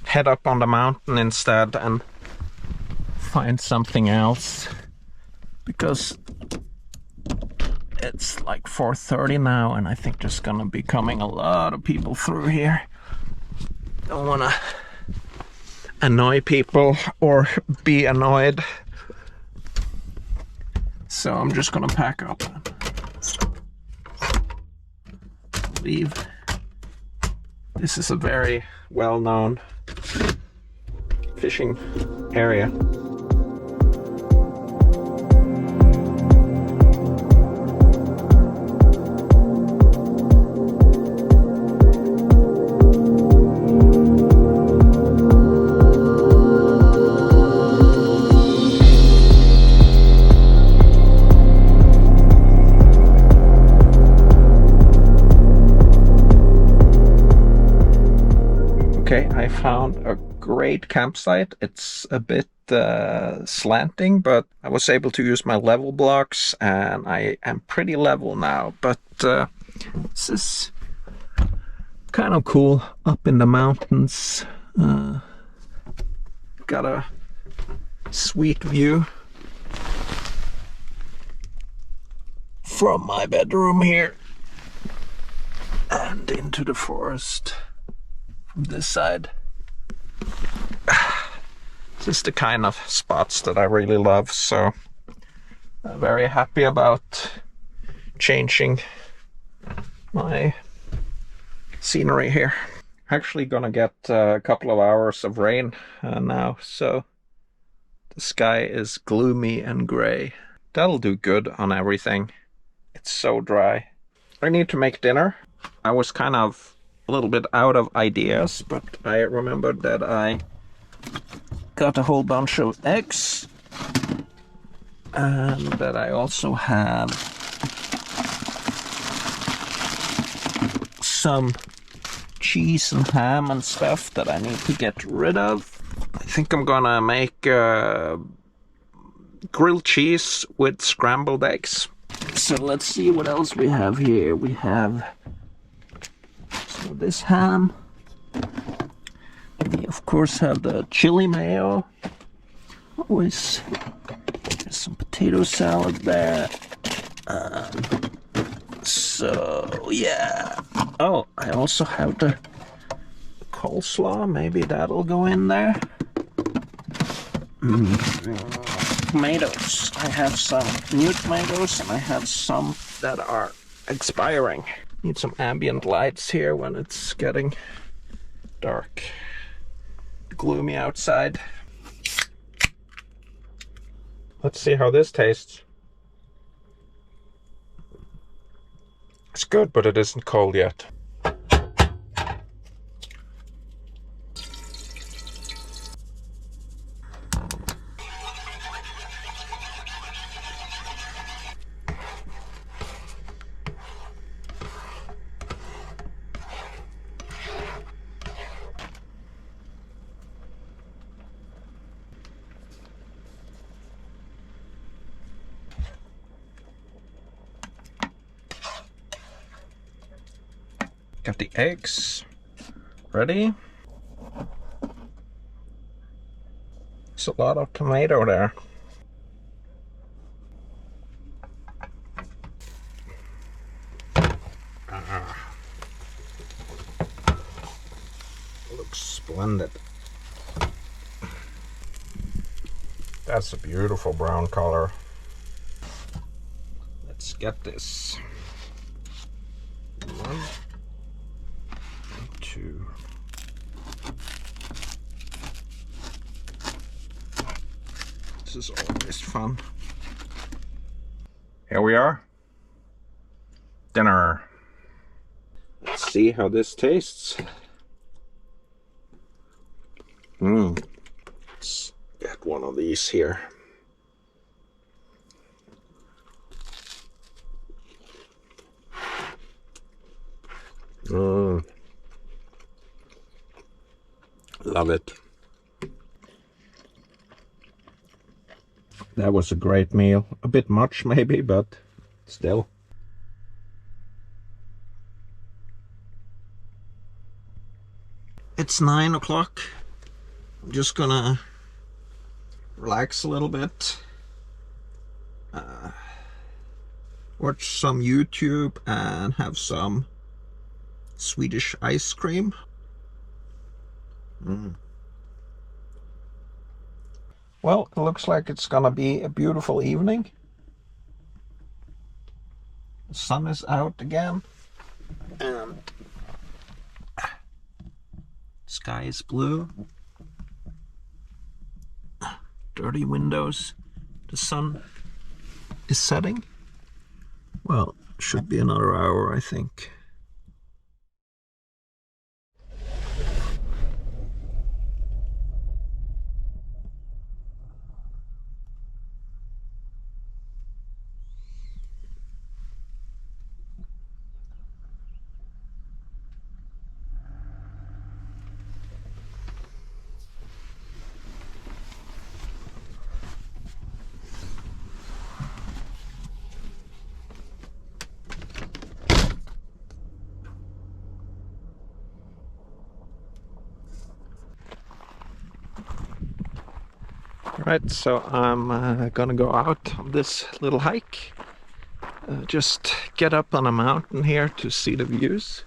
head up on the mountain instead and find something else, because it's like 4:30 now and I think there's gonna be coming a lot of people through here. Don't wanna annoy people or be annoyed, so I'm just gonna pack up and leave. This is a very well-known fishing area. Okay, I found a great campsite. It's a bit slanting, but I was able to use my level blocks and I am pretty level now. But this is kind of cool up in the mountains. Got a sweet view from my bedroom here and into the forest. From this side. This is the kind of spots that I really love, so I'm very happy about changing my scenery here. Actually gonna get a couple of hours of rain now, so the sky is gloomy and gray. That'll do good on everything. It's so dry. I need to make dinner. I was kind of a little bit out of ideas, but I remembered that I got a whole bunch of eggs and that I also have some cheese and ham and stuff that I need to get rid of. I think I'm gonna make grilled cheese with scrambled eggs. So let's see what else we have here. We have this ham. We of course have the chili mayo. Always there's some potato salad there. So yeah. Oh, I also have the coleslaw. Maybe that'll go in there. Tomatoes. I have some new tomatoes and I have some that are expiring. Need some ambient lights here when it's getting dark. Gloomy outside. Let's see how this tastes. It's good, but it isn't cold yet. Got the eggs. Ready? There's a lot of tomato there. Looks splendid. That's a beautiful brown color. Let's get this. 1, 2. This is always fun. Here we are. Dinner. Let's see how this tastes. Let's get one of these here. Love it. That was a great meal. A bit much maybe, but still. It's 9 o'clock. I'm just gonna relax a little bit. Watch some YouTube and have some Swedish ice cream. Well, it looks like it's gonna be a beautiful evening. The sun is out again and sky is blue. Dirty windows. The sun is setting. Well, should be another hour, I think. Right, so I'm gonna go out on this little hike. Just get up on a mountain here to see the views.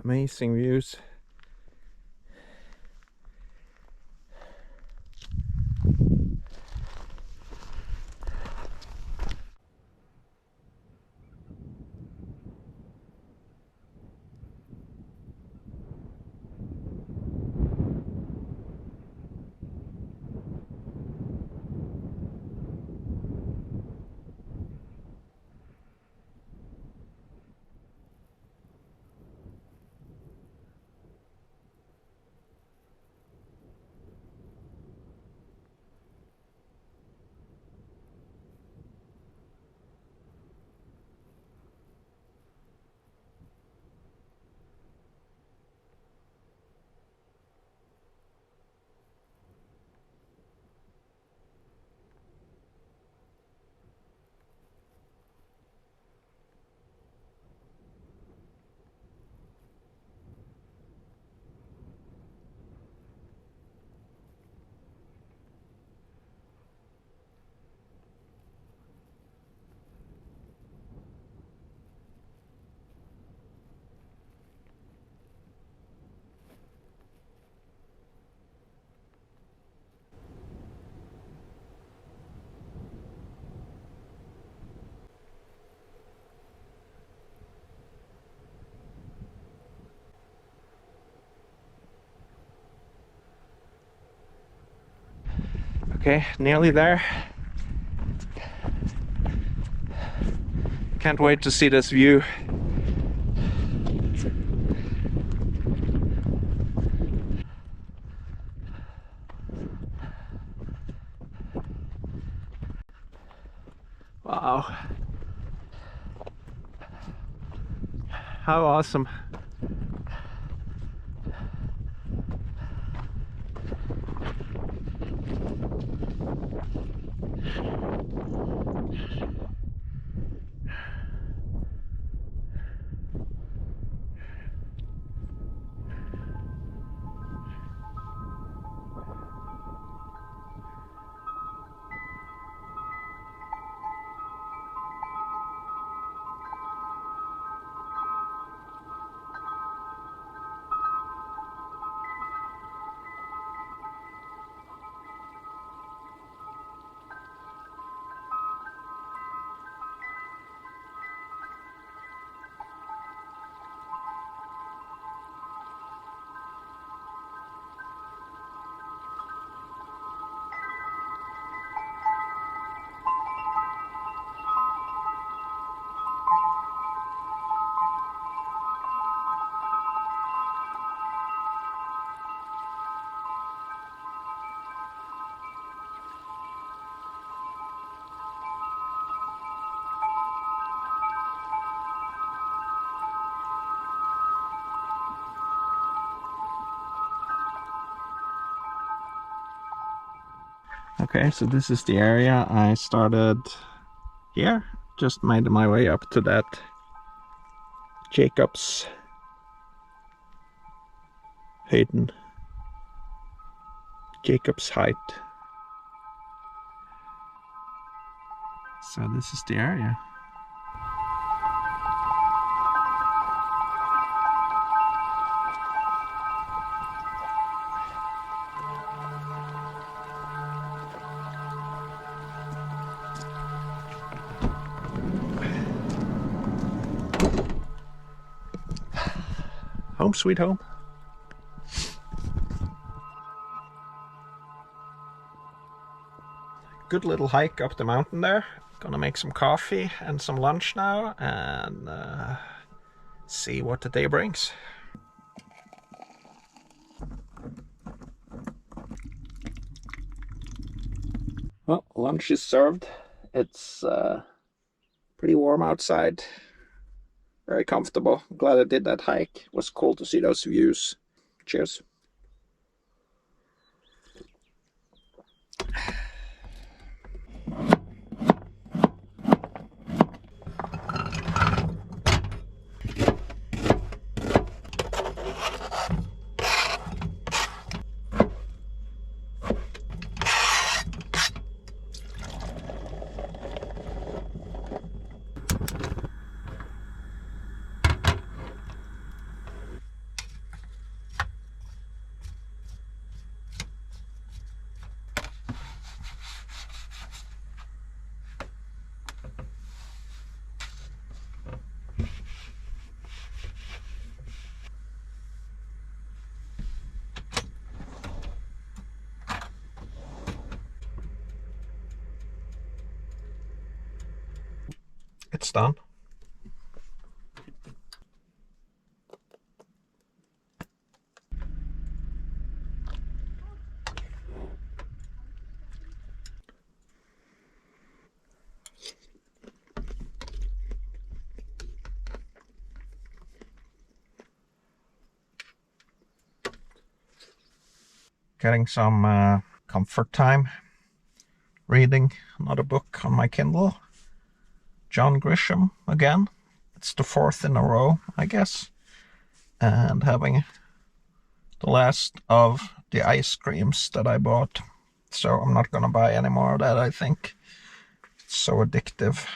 Amazing views. Okay, nearly there. Can't wait to see this view. Wow. How awesome. Okay, so this is the area I started here. Just made my way up to that Jacob's Hayden. Jacob's height. So this is the area. Home sweet home. Good little hike up the mountain there. Gonna make some coffee and some lunch now and see what the day brings. Well, lunch is served. It's pretty warm outside. Very comfortable. Glad I did that hike. It was cool to see those views. Cheers. It's done. Getting some comfort time. Reading another book on my Kindle. John Grisham again. It's the 4th in a row, I guess. And having the last of the ice creams that I bought. So I'm not gonna buy any more of that, I think. It's so addictive.